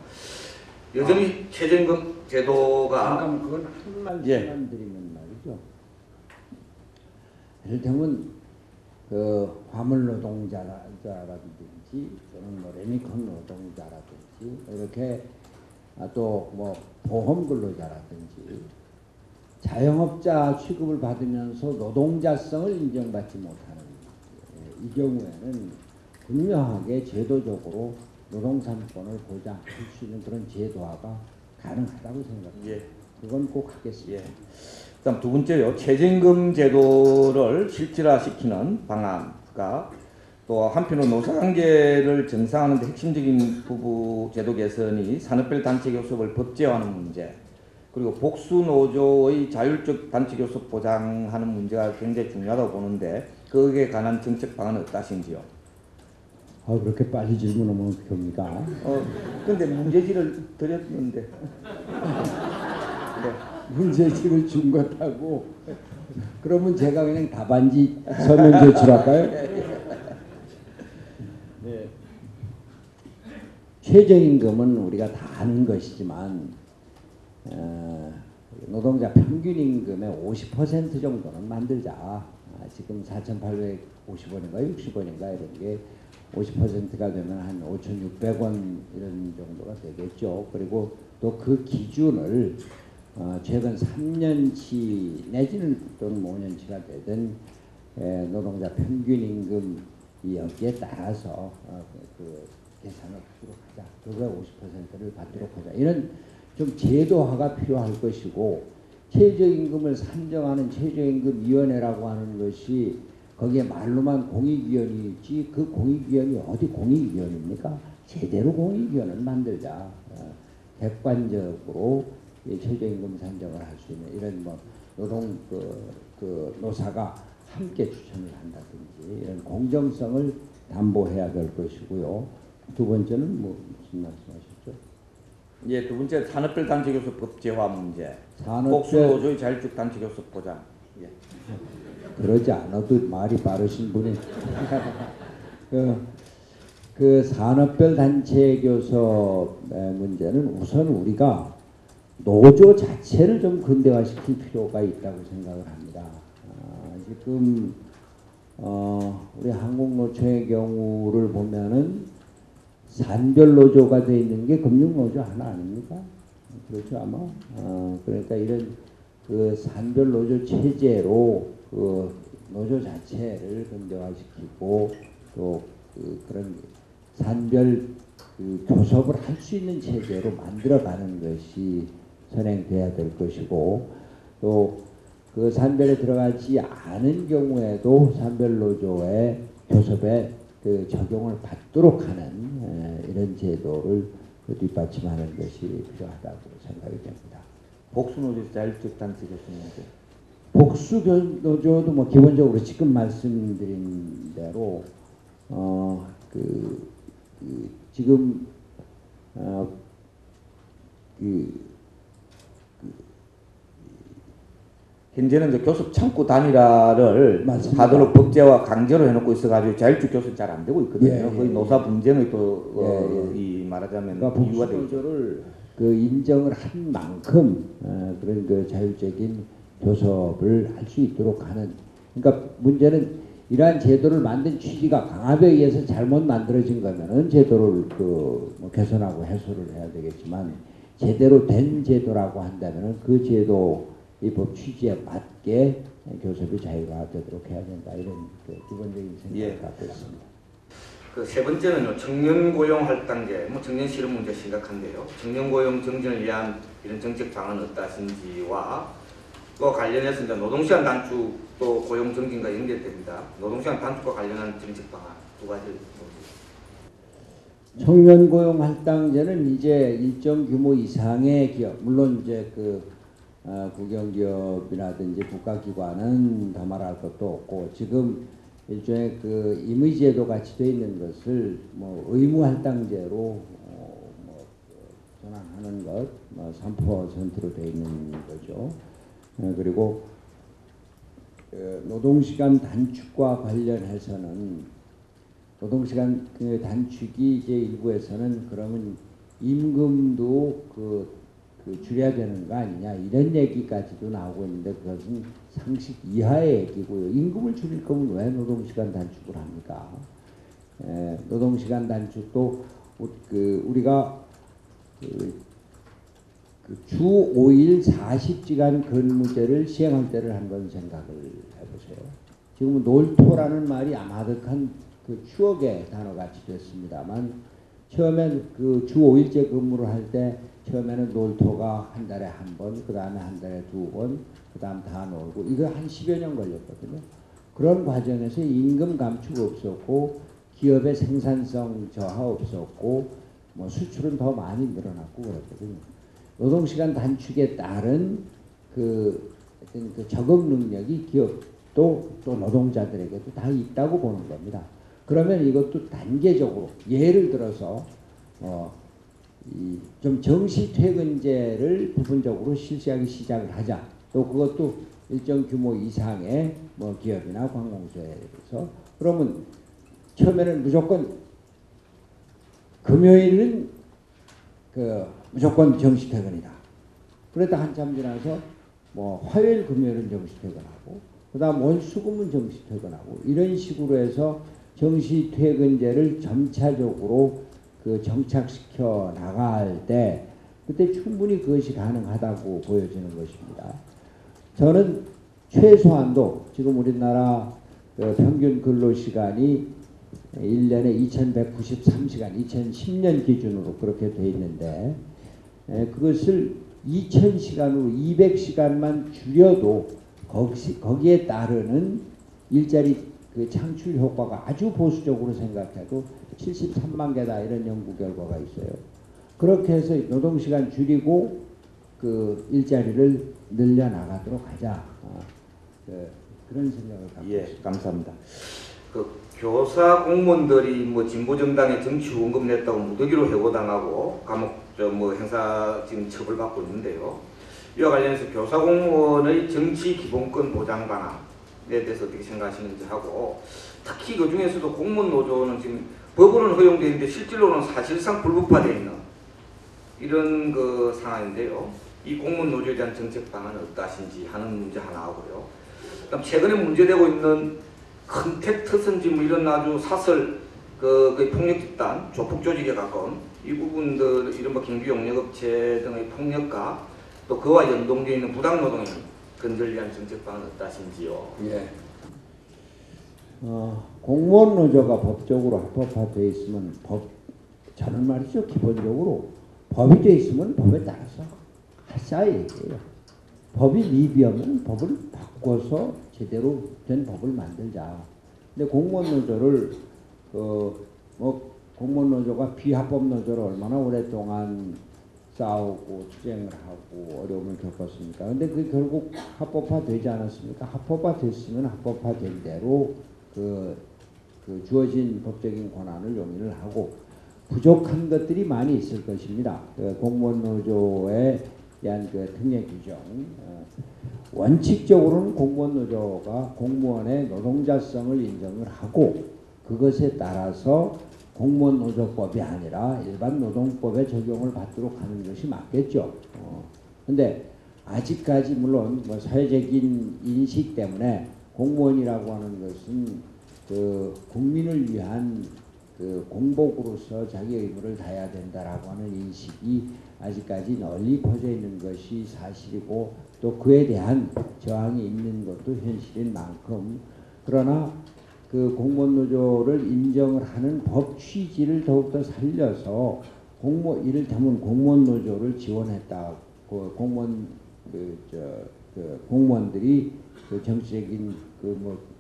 여전히 최저임금 제도가 잠깐 그건 한 말씀만 드리면 말이죠. 예를 들면 화물 노동자라든지 또는 레미컨 노동자라든지 이렇게 또 보험 근로자라든지 자영업자 취급을 받으면서 노동자성을 인정받지 못하는 이 경우에는 분명하게 제도적으로 노동 3권을 보장할 수 있는 그런 제도화가 가능하다고 생각합니다. 예. 그건 꼭 하겠습니다. 예. 그다음 두 번째요. 최저임금 제도를 실질화시키는 방안과 또 한편으로 노사관계를 정상화하는 데 핵심적인 부분 제도 개선이 산업별 단체 교섭을 법제화하는 문제 그리고 복수노조의 자율적 단체 교섭 보장하는 문제가 굉장히 중요하다고 보는데 거기에 관한 정책 방안은 어떠신지요? 그렇게 빨리 질문하면 어떻게 합니까? 근데 문제지를 드렸는데. 네. 문제지를 준 것하고 그러면 제가 그냥 답안지 서면 제출할까요? 네. 최저임금은 우리가 다 아는 것이지만 노동자 평균임금의 50% 정도는 만들자. 지금 4,850원인가 60원인가 이런 게 50%가 되면 한 5,600원 이런 정도가 되겠죠. 그리고 또 그 기준을 최근 3년치 내지는 또는 5년치가 되든 노동자 평균임금 여기에 따라서 계산을 하도록 하자. 그거 50%를 받도록 하자. 이런 좀 제도화가 필요할 것이고 최저임금을 산정하는 최저임금위원회라고 하는 것이 거기에 말로만 공익위원회이지 그 공익위원회 어디 공익위원회입니까? 제대로 공익위원회를 만들자. 객관적으로 최저임금 산정을 할 수 있는 이런 뭐 노동 노사가 함께 추천을 한다든지 이런 공정성을 담보해야 될 것이고요. 두 번째는 뭐 무슨 말씀하셨죠? 예, 두 번째 산업별 단체교섭 법제화 문제. 산업별 복수노조의 자율적 단체교섭 보장. 예. 그러지 않아도 말이 빠르신 분이 그 산업별 단체 교섭의 문제는 우선 우리가 노조 자체를 좀 근대화시킬 필요가 있다고 생각을 합니다. 지금 우리 한국노총의 경우를 보면은 산별 노조가 되어 있는 게 금융노조 하나 아닙니까? 그렇죠 아마. 그러니까 이런 그 산별 노조 체제로 그 노조 자체를 근대화시키고 또 그런 산별 그 교섭을 할 수 있는 체제로 만들어가는 것이 선행돼야 될 것이고 또 그 산별에 들어가지 않은 경우에도 산별 노조의 교섭에 그 적용을 받도록 하는 이런 제도를 뒷받침하는 것이 필요하다고 생각이 됩니다. 복수노조의 자율적 단체교섭 문제. 복수노조도 뭐 기본적으로 지금 말씀드린 대로 지금 현재는 이제 교섭 창구 단일화를 맞습니다. 하도록 법제화 강제로 해놓고 있어가지고 자율적 교섭이 잘 안 되고 있거든요. 예, 예. 거의 노사 분쟁의 또 예, 이 말하자면 그러니까 이유가 되죠. 복수노조를 그 인정을 한 만큼 그런 그 자율적인 교섭을 할 수 있도록 하는. 그러니까 문제는 이러한 제도를 만든 취지가 강압에 의해서 잘못 만들어진 거면은 제도를 뭐 개선하고 해소를 해야 되겠지만 제대로 된 제도라고 한다면은 그 제도 법 취지에 맞게 교섭이 자유화되도록 해야 된다. 이런 그 기본적인 생각을 예. 갖고 있습니다. 그 세 번째는요, 청년 고용 할당제, 뭐 청년 실업 문제 심각한데요. 청년 고용 정진을 위한 이런 정책 방안 어떠신지와 또 관련해서 이제 노동시간 단축도 고용 정진과 연결됩니다. 노동시간 단축과 관련한 정책 방안 두 가지. 청년 고용 할당제는 이제 일정 규모 이상의 기업, 물론 이제 그 국영기업이라든지 국가기관은 더 말할 것도 없고 지금 일종의 그 임의제도 같이 되어 있는 것을 뭐 의무할당제로 뭐 전환하는 것, 뭐 3%로 되어 있는 거죠. 그리고 노동시간 단축과 관련해서는 노동시간 그 단축이 이제 일부에서는 그러면 임금도 그 줄여야 되는 거 아니냐 이런 얘기까지도 나오고 있는데 그것은 상식 이하의 얘기고요. 임금을 줄일 거면 왜 노동시간 단축을 합니까? 노동시간 단축도 우리가 주 5일 40시간 근무제를 시행할 때를 한번 생각을 해보세요. 지금은 놀토라는 말이 아마득한 그 추억의 단어같이 됐습니다만 처음엔 그 주 5일제 근무를 할 때 처음에는 놀토가 한 달에 한 번, 그 다음에 한 달에 두 번, 그 다음 다 놀고 이거 한 10여 년 걸렸거든요. 그런 과정에서 임금 감축 없었고 기업의 생산성 저하 없었고 뭐 수출은 더 많이 늘어났고 그랬거든요. 노동시간 단축에 따른 그 적응 능력이 기업도 또 노동자들에게도 다 있다고 보는 겁니다. 그러면 이것도 단계적으로 예를 들어서 좀 정시 퇴근제를 부분적으로 실시하기 시작을 하자. 또 그것도 일정 규모 이상의 뭐 기업이나 관공서에서 그러면 처음에는 무조건 금요일은 무조건 정시 퇴근이다. 그러다 한참 지나서 뭐 화요일 금요일은 정시 퇴근하고 그다음 월수금은 정시 퇴근하고 이런 식으로 해서 정시 퇴근제를 점차적으로 정착시켜 나갈 때 그때 충분히 그것이 가능하다고 보여지는 것입니다. 저는 최소한도 지금 우리나라 평균 근로시간이 1년에 2193시간 2010년 기준으로 그렇게 돼 있는데 그것을 2000시간으로 200시간만 줄여도 거기에 따르는 일자리 그 창출 효과가 아주 보수적으로 생각해도 73만 개다 이런 연구 결과가 있어요. 그렇게 해서 노동시간 줄이고 그 일자리를 늘려나가도록 하자. 그런 생각을 갖고 예, 있습니다. 감사합니다. 그 교사 공무원들이 뭐 진보 정당에 정치 후원금 냈다고 무더기로 해고당하고 감옥 뭐 행사 지금 처벌받고 있는데요. 이와 관련해서 교사 공무원의 정치 기본권 보장 방안에 대해서 어떻게 생각하시는지 하고, 특히 그 중에서도 공무원 노조는 지금 법으로는 허용되어 있는데 실질로는 사실상 불법화되어 있는 이런 그 상황인데요. 이 공무원 노조에 대한 정책 방안은 어떠하신지 하는 문제 하나 하고요. 그다음 최근에 문제되고 있는 컨택트선지 뭐 이런 아주 사설 그 폭력 집단, 조폭 조직에 가까운 이 부분들, 이른바 경비용역업체 등의 폭력과 또 그와 연동되어 있는 부당 노동의 근절을 위한 정책 방안은 어떠하신지요? 예. 공무원 노조가 법적으로 합법화되어 있으면 저는 말이죠, 기본적으로 법이 되어 있으면 법에 따라서 하자 얘기예요. 법이 미비하면 법을 바꿔서 제대로 된 법을 만들자. 근데 공무원 노조를 공무원 노조가 비합법 노조를 얼마나 오랫동안 싸우고 투쟁을 하고 어려움을 겪었습니까? 근데 그 결국 합법화되지 않았습니까? 합법화됐으면 합법화된 대로 그 주어진 법적인 권한을 용인을 하고, 부족한 것들이 많이 있을 것입니다. 공무원 노조에 대한 그 특례 규정, 원칙적으로는 공무원 노조가 공무원의 노동자성을 인정을 하고 그것에 따라서 공무원 노조법이 아니라 일반 노동법에 적용을 받도록 하는 것이 맞겠죠. 근데 아직까지 물론 뭐 사회적인 인식 때문에 공무원이라고 하는 것은 그 국민을 위한 그 공복으로서 자기 의무를 다해야 된다라고 하는 인식이 아직까지 널리 퍼져 있는 것이 사실이고, 또 그에 대한 저항이 있는 것도 현실인 만큼, 그러나 그 공무원 노조를 인정을 하는 법 취지를 더욱더 살려서 이를테면 공무원 노조를 지원했다, 공무원들이 그 정치적인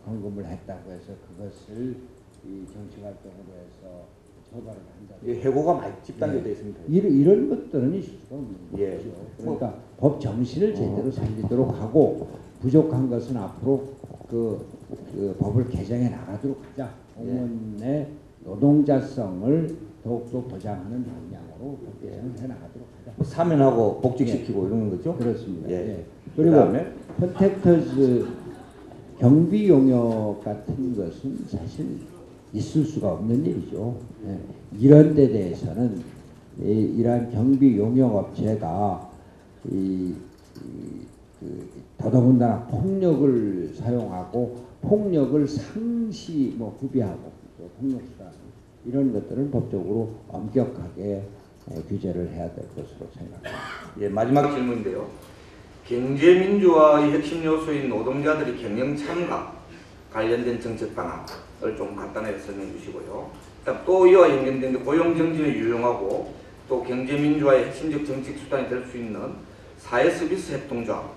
헌금을 했다고 해서 그것을 이 정치 활동으로 해서 처벌을 한다. 해고가 많이 집단되어 있습니다. 이런 것들은 있을 수가 없는 예. 거죠. 그러니까 법 정신을 제대로 살리도록 하고, 부족한 것은 앞으로 그 법을 개정해 나가도록 하자. 공무원의 노동자성을 더욱더 보장하는 방향으로 법 개정을 해 나가도록 하자. 사면하고 복직시키고 이런 거죠? 그렇습니다. 예. 예. 그리고 그다음에 컨택터즈 경비 용역 같은 것은 사실 있을 수가 없는 일이죠. 예. 이런 데 대해서는 이러한 경비 용역 업체가 더더군다나 폭력을 사용하고 폭력을 상시 구비하고 폭력수단 이런 것들은 법적으로 엄격하게 규제를 해야 될 것으로 생각합니다. 예, 마지막 질문인데요. 경제민주화의 핵심 요소인 노동자들이 경영 참가 관련된 정책 방안을 좀 간단하게 설명해 주시고요. 또 이와 연관된 고용정진에 유용하고 또 경제민주화의 핵심적 정책 수단이 될 수 있는 사회서비스 협동조합,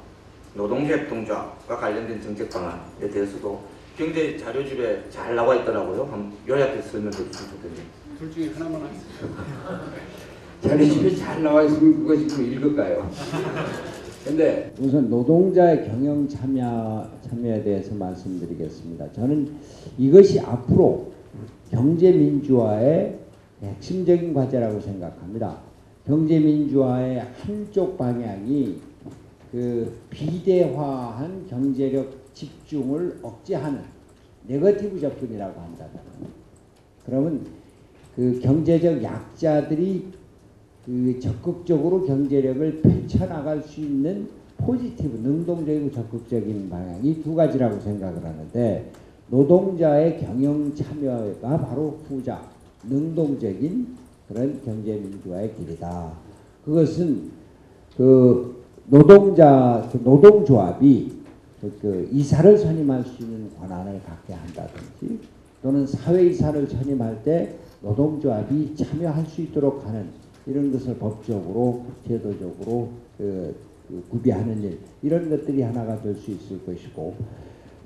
노동자 협동조합과 관련된 정책 방안에 대해서도 경제 자료집에 잘 나와 있더라고요. 한번 요약해서 설명해 주시면 좋겠네요. 둘 중에 하나만 하겠습니다. 자료집에 잘 나와 있으면 그거 지금 읽을까요? 근데 우선 노동자의 경영 참여에 대해서 말씀드리겠습니다. 저는 이것이 앞으로 경제민주화의 핵심적인 과제라고 생각합니다. 경제민주화의 한쪽 방향이 그 비대화한 경제력 집중을 억제하는 네거티브 접근이라고 한다면, 그러면 그 경제적 약자들이 그 적극적으로 경제력을 펼쳐나갈 수 있는 포지티브, 능동적이고 적극적인 방향이 두 가지라고 생각을 하는데, 노동자의 경영 참여가 바로 후자, 능동적인 그런 경제민주화의 길이다. 그것은 그 노동조합이 그 이사를 선임할 수 있는 권한을 갖게 한다든지, 또는 사회이사를 선임할 때 노동조합이 참여할 수 있도록 하는 이런 것을 법적으로 제도적으로 구비하는 일, 이런 것들이 하나가 될 수 있을 것이고,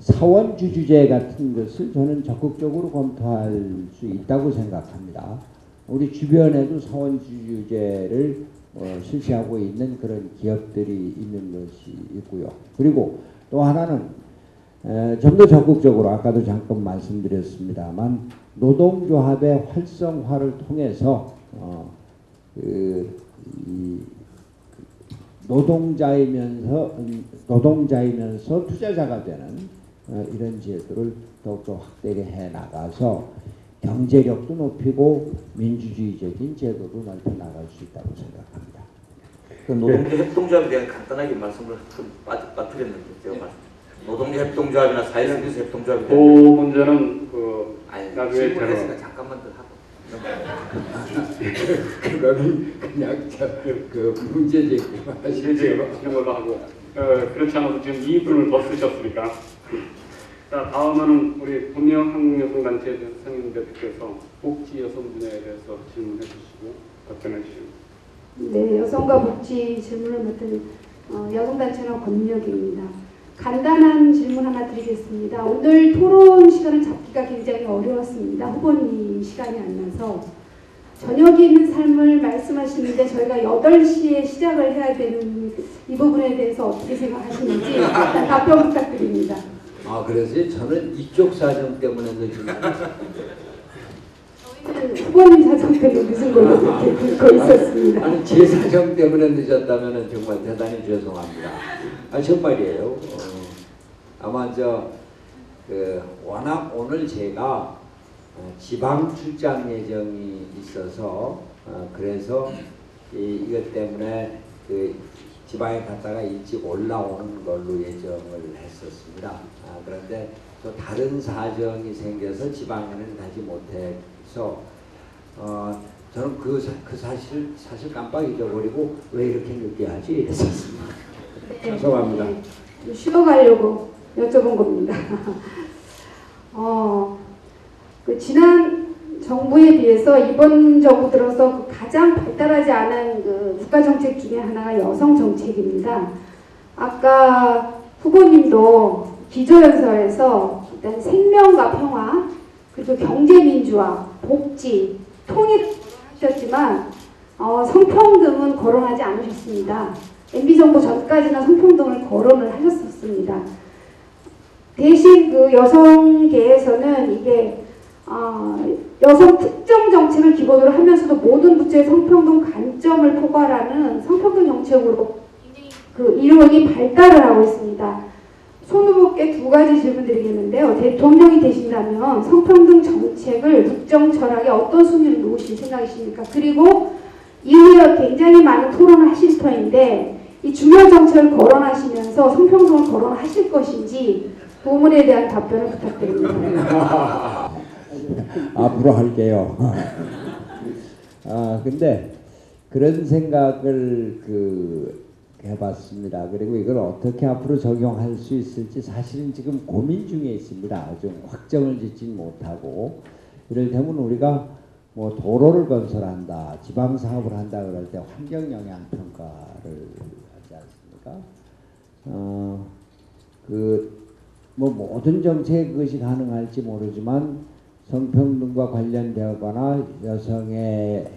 사원주주제 같은 것을 저는 적극적으로 검토할 수 있다고 생각합니다. 우리 주변에도 사원주주제를 실시하고 있는 그런 기업들이 있는 것이 있고요. 그리고 또 하나는 좀 더 적극적으로, 아까도 잠깐 말씀드렸습니다만, 노동조합의 활성화를 통해서 노동자이면서 투자자가 되는 이런 제도를 더욱더 확대를 해 나가서 경제력도 높이고 민주주의적인 제도도 넓혀 나갈 수 있다고 생각합니다. 그 노동조 협동조합에 대한 간단하게 말씀을 빠뜨렸는데 제가 노동조 협동조합이나 사회생활 협동조합에 그 대한 문제는 나중에 질문했으니까 잠깐만 더 하고. 그거는 그냥 그 문제 제기만 하시죠. 하시는 걸로 하고, 그렇지 않아도 지금 2분을 더 쓰셨으니까. 자, 다음은 우리 분명한국여성단체 상임대표께서 복지 여성 분야에 대해서 질문해 주시고 답변해 주시고. 네, 여성과 복지 질문을 맡은 여성단체는 권력입니다. 간단한 질문 하나 드리겠습니다. 오늘 토론 시간을 잡기가 굉장히 어려웠습니다. 후보님 시간이 안 나서. 저녁에 있는 삶을 말씀하시는데 저희가 8시에 시작을 해야 되는 이 부분에 대해서 어떻게 생각하시는지 일단 답변 부탁드립니다. 그래서 저는 이쪽 사정 때문에 늦은 저희는 후보님 사정 때문에 늦은 걸로 그렇게 듣고 있었습니다. 아니, 제 사정 때문에 늦었다면 정말 대단히 죄송합니다. 정말이에요. 아마 워낙 오늘 제가 지방 출장 예정이 있어서 그래서 이것 때문에 지방에 갔다가 일찍 올라오는 걸로 예정을 했었습니다. 그런데 또 다른 사정이 생겨서 지방에는 가지 못해서 저는 그 사실 깜빡 잊어버리고 왜 이렇게 늦게 하지 이랬었습니다. 죄송합니다. 네, 쉬어가려고 여쭤본 겁니다. 지난 정부에 비해서 이번 정부 들어서 가장 발달하지 않은 국가 정책 중에 하나가 여성 정책입니다. 아까 후보님도 기조연설에서 일단 생명과 평화, 그리고 경제민주화, 복지, 통일 하셨지만 성평등은 거론하지 않으셨습니다. MB정부 전까지는 성평등을 거론을 하셨었습니다. 대신 여성계에서는 이게 여성 특정 정책을 기본으로 하면서도 모든 부처의 성평등 관점을 포괄하는 성평등 정책으로 이론이 발달을 하고 있습니다. 손 후보께 2가지 질문 드리겠는데요. 대통령이 되신다면 성평등 정책을 국정 철학에 어떤 순위를 놓으실 생각이십니까? 그리고 이후에 굉장히 많은 토론을 하실 터인데 이 중요 정책을 거론하시면서 성평등을 거론하실 것인지 부문에 대한 답변을 부탁드립니다. 앞으로 할게요. 근데 그런 생각을 해봤습니다. 그리고 이걸 어떻게 앞으로 적용할 수 있을지 사실은 지금 고민 중에 있습니다. 좀 확정을 짓진 못하고, 이를 테면 우리가 뭐 도로를 건설한다, 지방 사업을 한다 그럴 때 환경 영향 평가를 하지 않습니까? 뭐 모든 정책에 그것이 가능할지 모르지만 성평등과 관련되거나 여성의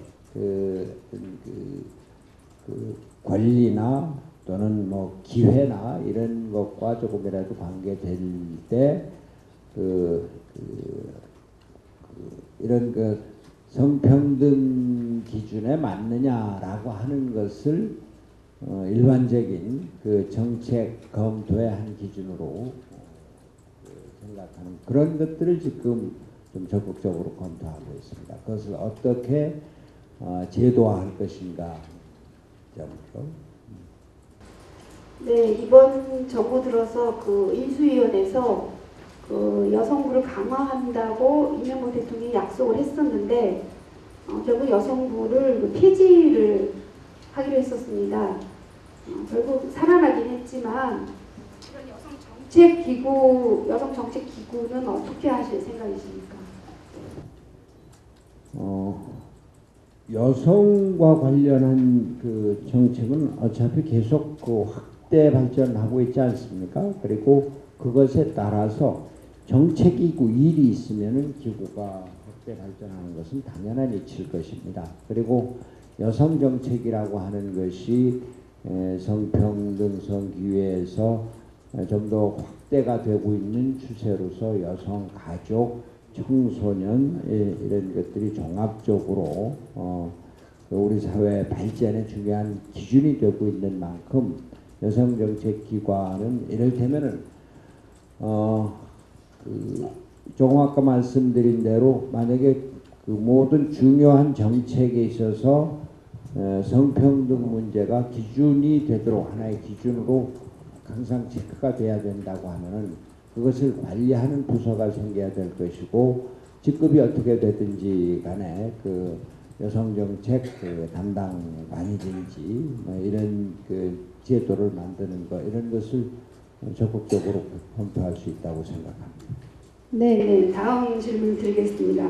권리나 또는 뭐 기회나 이런 것과 조금이라도 관계될 때 이런 성평등 기준에 맞느냐라고 하는 것을 일반적인 정책 검토의 한 기준으로 생각하는 그런 것들을 지금 좀 적극적으로 검토하고 있습니다. 그것을 어떻게 제도화할 것인가 점으로. 네, 이번 정부 들어서 인수위원회에서 여성부를 강화한다고 이명박 대통령이 약속을 했었는데 결국 여성부를 폐지를 하기로 했었습니다. 결국 살아나긴 했지만 이런 여성 정책 기구는 어떻게 하실 생각이십니까? 여성과 관련한 그 정책은 어차피 계속 그 확대 발전하고 있지 않습니까? 그리고 그것에 따라서 정책이고 일이 있으면은 기구가 확대 발전하는 것은 당연한 이치일 것입니다. 그리고 여성 정책이라고 하는 것이 성평등, 성기회에서 좀 더 확대가 되고 있는 추세로서 여성, 가족, 청소년 이런 것들이 종합적으로 우리 사회 발전에 중요한 기준이 되고 있는 만큼 여성정책기관은 이를테면은 조금 아까 말씀드린 대로 만약에 그 모든 중요한 정책에 있어서 성평등 문제가 기준이 되도록 하나의 기준으로 항상 체크가 돼야 된다고 하면은 그것을 관리하는 부서가 생겨야 될 것이고 직급이 어떻게 되든지 간에 그 여성정책 그 담당관이든지 뭐 이런 그 제도를 만드는 것 이런 것을 적극적으로 검토할 수 있다고 생각합니다. 네, 다음 질문 드리겠습니다.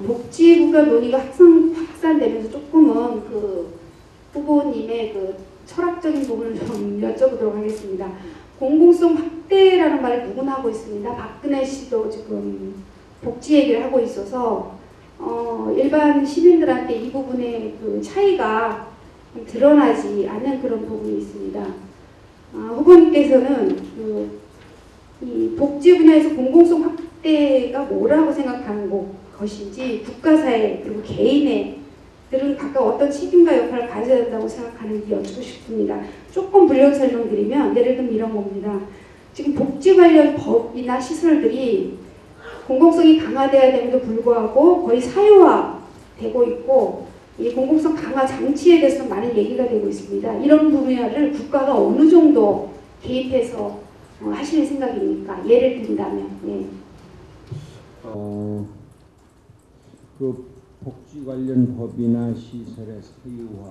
복지부가 논의가 확산되면서 조금은 그 후보님의 그 철학적인 부분을 좀 여쭤보도록 하겠습니다. 공공성 확대라는 말을 누구나 하고 있습니다. 박근혜 씨도 지금 복지 얘기를 하고 있어서 일반 시민들한테 이 부분의 그 차이가 드러나지 않는 그런 부분이 있습니다. 후보님께서는 이 복지 분야에서 공공성 확대가 뭐라고 생각하는 것인지 국가사회 그리고 개인들은 각각 어떤 책임과 역할을 가져야 된다고 생각하는지 여쭙고 싶습니다. 조금 불연 설명드리면 예를 들면 이런 겁니다. 지금 복지 관련 법이나 시설들이 공공성이 강화돼야 됨에도 불구하고 거의 사유화되고 있고 이 공공성 강화 장치에 대해서 많은 얘기가 되고 있습니다. 이런 분야를 국가가 어느 정도 개입해서 하시는 생각입니까? 예를 든다면. 네. 그 복지 관련 법이나 시설의 사유화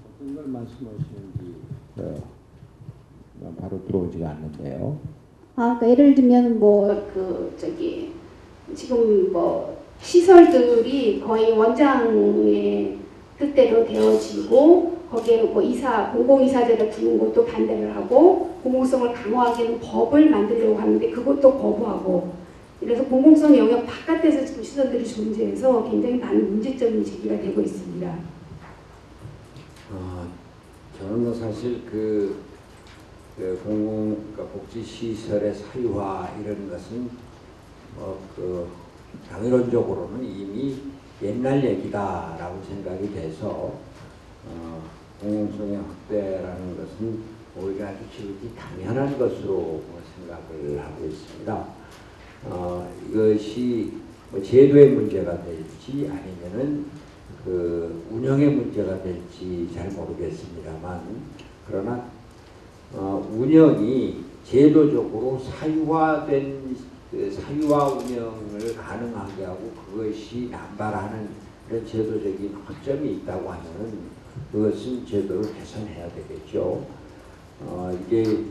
어떤 걸 말씀하시는지 바로 들어오지가 않는데요. 그러니까 예를 들면 지금 시설들이 거의 원장의 뜻대로 되어지고 거기에 공공이사제를 두는 것도 반대를 하고 공공성을 강화하기에는 법을 만들려고 하는데 그것도 거부하고 그래서 공공성 영역 바깥에서 지금 시설들이 존재해서 굉장히 많은 문제점이 제기가 되고 있습니다. 저는 사실 그러니까 복지 시설의 사유화 이런 것은 당론적으로는 이미 옛날 얘기다라고 생각이 돼서 공공성의 확대라는 것은 오히려 아주 지극히 당연한 것으로 생각을 하고 있습니다. 이것이 제도의 문제가 될지 아니면은 그 운영의 문제가 될지 잘 모르겠습니다만 그러나 운영이 제도적으로 사유화 운영을 가능하게 하고 그것이 남발하는 그런 제도적인 허점이 있다고 하면은 그것은 제도를 개선해야 되겠죠. 이게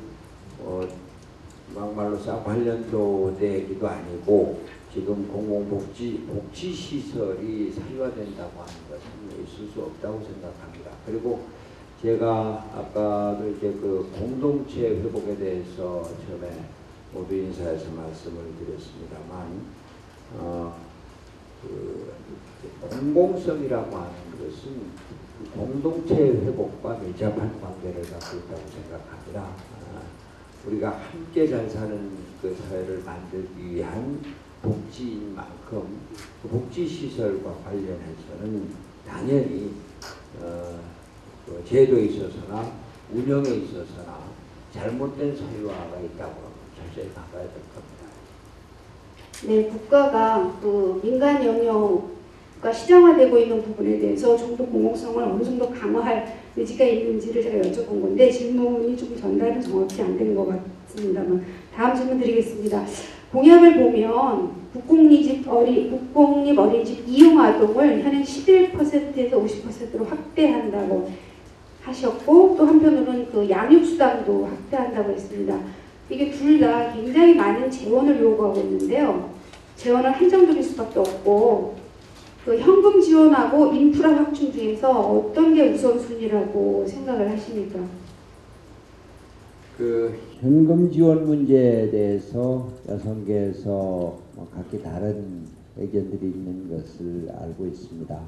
막말로 쌍관련도 내기도 아니고 지금 복지 시설이 사유화된다고 하는 것은 있을 수 없다고 생각합니다. 그리고 제가 아까도 이제 그 공동체 회복에 대해서 처음에 모두 인사에서 말씀을 드렸습니다만 공공성이라고 하는 것은 공동체 회복과 밀접한 관계를 갖고 있다고 생각합니다. 우리가 함께 잘 사는 그 사회를 만들기 위한 복지인 만큼 그 복지 시설과 관련해서는 당연히 그 제도에 있어서나 운영에 있어서나 잘못된 사유화가 있다고 철저히 막아야 될 겁니다. 네, 국가가 또 민간 영역과 시장화되고 있는 부분에 대해서 좀 더 공공성을 어느 정도 강화할 의지가 있는지를 제가 여쭤본 건데 질문이 좀 전달은 정확히 안 된 것 같습니다만 다음 질문 드리겠습니다. 공약을 보면 국공립 어린이집 이용 아동을 현행 11%에서 50%로 확대한다고 하셨고 또 한편으로는 그 양육수당도 확대한다고 했습니다. 이게 둘 다 굉장히 많은 재원을 요구하고 있는데요. 재원은 한정적일 수밖에 없고 그 현금 지원하고 인프라 확충 중에서 어떤 게 우선순위라고 생각을 하십니까? 그 현금 지원 문제에 대해서 여성계에서 각기 다른 의견들이 있는 것을 알고 있습니다.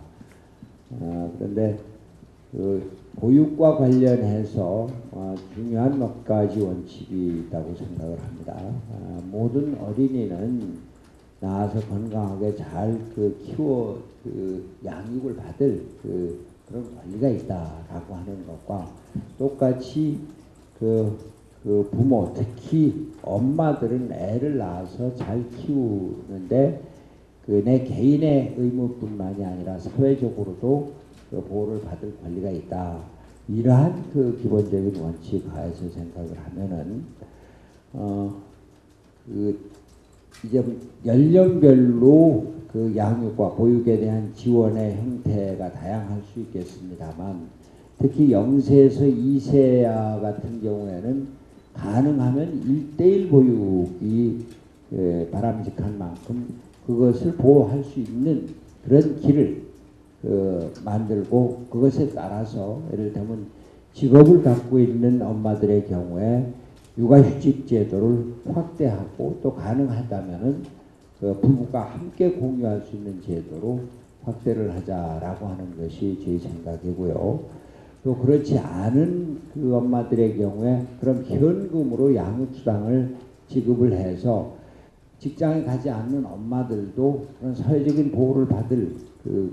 그런데 그 보육과 관련해서 중요한 몇 가지 원칙이 있다고 생각을 합니다. 모든 어린이는 낳아서 건강하게 잘 키워 양육을 받을 그런 권리가 있다라고 하는 것과 똑같이 그 부모, 특히 엄마들은 애를 낳아서 잘 키우는데 내 개인의 의무뿐만이 아니라 사회적으로도 보호를 받을 권리가 있다. 이러한 기본적인 원칙 하에서 생각을 하면은 이제 연령별로 양육과 보육에 대한 지원의 형태가 다양할 수 있겠습니다만 특히 0세에서 2세 같은 경우에는 가능하면 1:1 보육이 바람직한 만큼 그것을 보호할 수 있는 그런 길을 만들고 그것에 따라서 예를 들면 직업을 갖고 있는 엄마들의 경우에 육아휴직 제도를 확대하고 또 가능하다면은 부부가 함께 공유할 수 있는 제도로 확대를 하자라고 하는 것이 제 생각이고요. 또 그렇지 않은 엄마들의 경우에 그럼 현금으로 양육수당을 지급을 해서 직장에 가지 않는 엄마들도 그런 사회적인 보호를 받을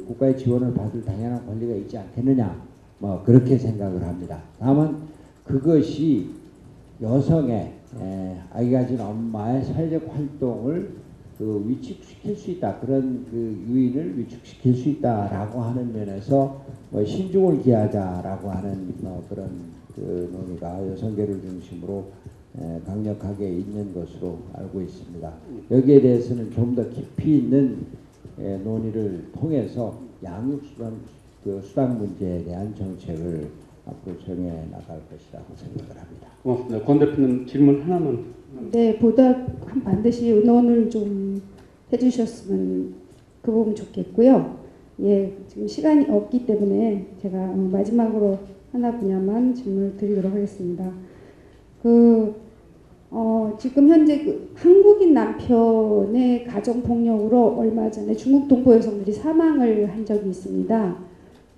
국가의 지원을 받을 당연한 권리가 있지 않겠느냐 그렇게 생각을 합니다. 다만 그것이 여성의 아기 가진 엄마의 사회적 활동을 위축시킬 수 있다. 그런 유인을 위축시킬 수 있다라고 하는 면에서 신중을 기하자라고 하는 그런 논의가 여성계를 중심으로 강력하게 있는 것으로 알고 있습니다. 여기에 대해서는 좀 더 깊이 있는 논의를 통해서 양육수당 문제에 대한 정책을 앞으로 정해 나갈 것이라고 생각을 합니다. 고맙습니다. 권 대표님 질문 하나만. 네, 보다 반드시 의논을 좀 해주셨으면 그 부분 좋겠고요. 예, 지금 시간이 없기 때문에 제가 마지막으로 하나 분야만 질문을 드리도록 하겠습니다. 지금 현재 한국인 남편의 가정폭력으로 얼마 전에 중국 동포 여성들이 사망을 한 적이 있습니다.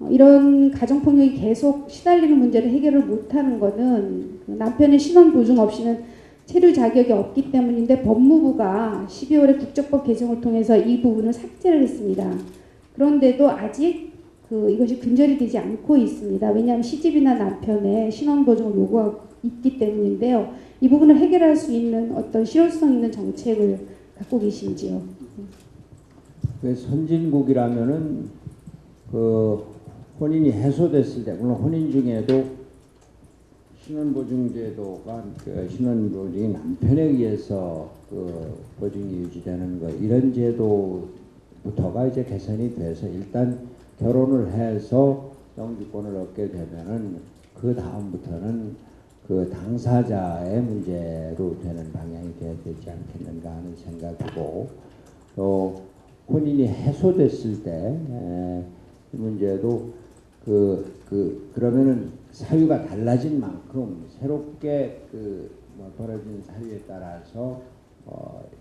이런 가정폭력이 계속 시달리는 문제를 해결을 못하는 것은 남편의 신원 보증 없이는 체류 자격이 없기 때문인데 법무부가 12월에 국적법 개정을 통해서 이 부분을 삭제를 했습니다. 그런데도 아직 이것이 근절이 되지 않고 있습니다. 왜냐하면 시집이나 남편의 신원 보증을 요구하고 있기 때문인데요. 이 부분을 해결할 수 있는 어떤 실효성 있는 정책을 갖고 계신지요? 선진국이라면은 혼인이 해소됐을 때, 물론 혼인 중에도 신원보증제도가 신원보증이 남편에 의해서 보증이 유지되는 것, 이런 제도부터가 이제 개선이 돼서 일단 결혼을 해서 영주권을 얻게 되면은 그 다음부터는 당사자의 문제로 되는 방향이 돼야 되지 않겠는가 하는 생각이고, 또 혼인이 해소됐을 때 이 문제도 그러면은 사유가 달라진 만큼 새롭게 벌어진 사유에 따라서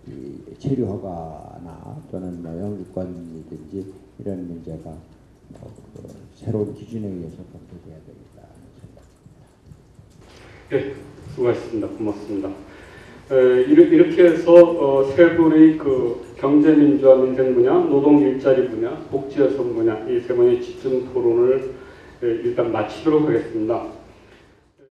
이 체류 허가나 또는 영주권이든지 이런 문제가 새로운 기준에 의해서 검토돼야 되겠다는 생각입니다. 네, 수고하셨습니다. 고맙습니다. 이렇게 해서 세 분의 경제민주화 민생 분야, 노동 일자리 분야, 복지여성 분야 이 세 분의 집중 토론을 일단 마치도록 하겠습니다.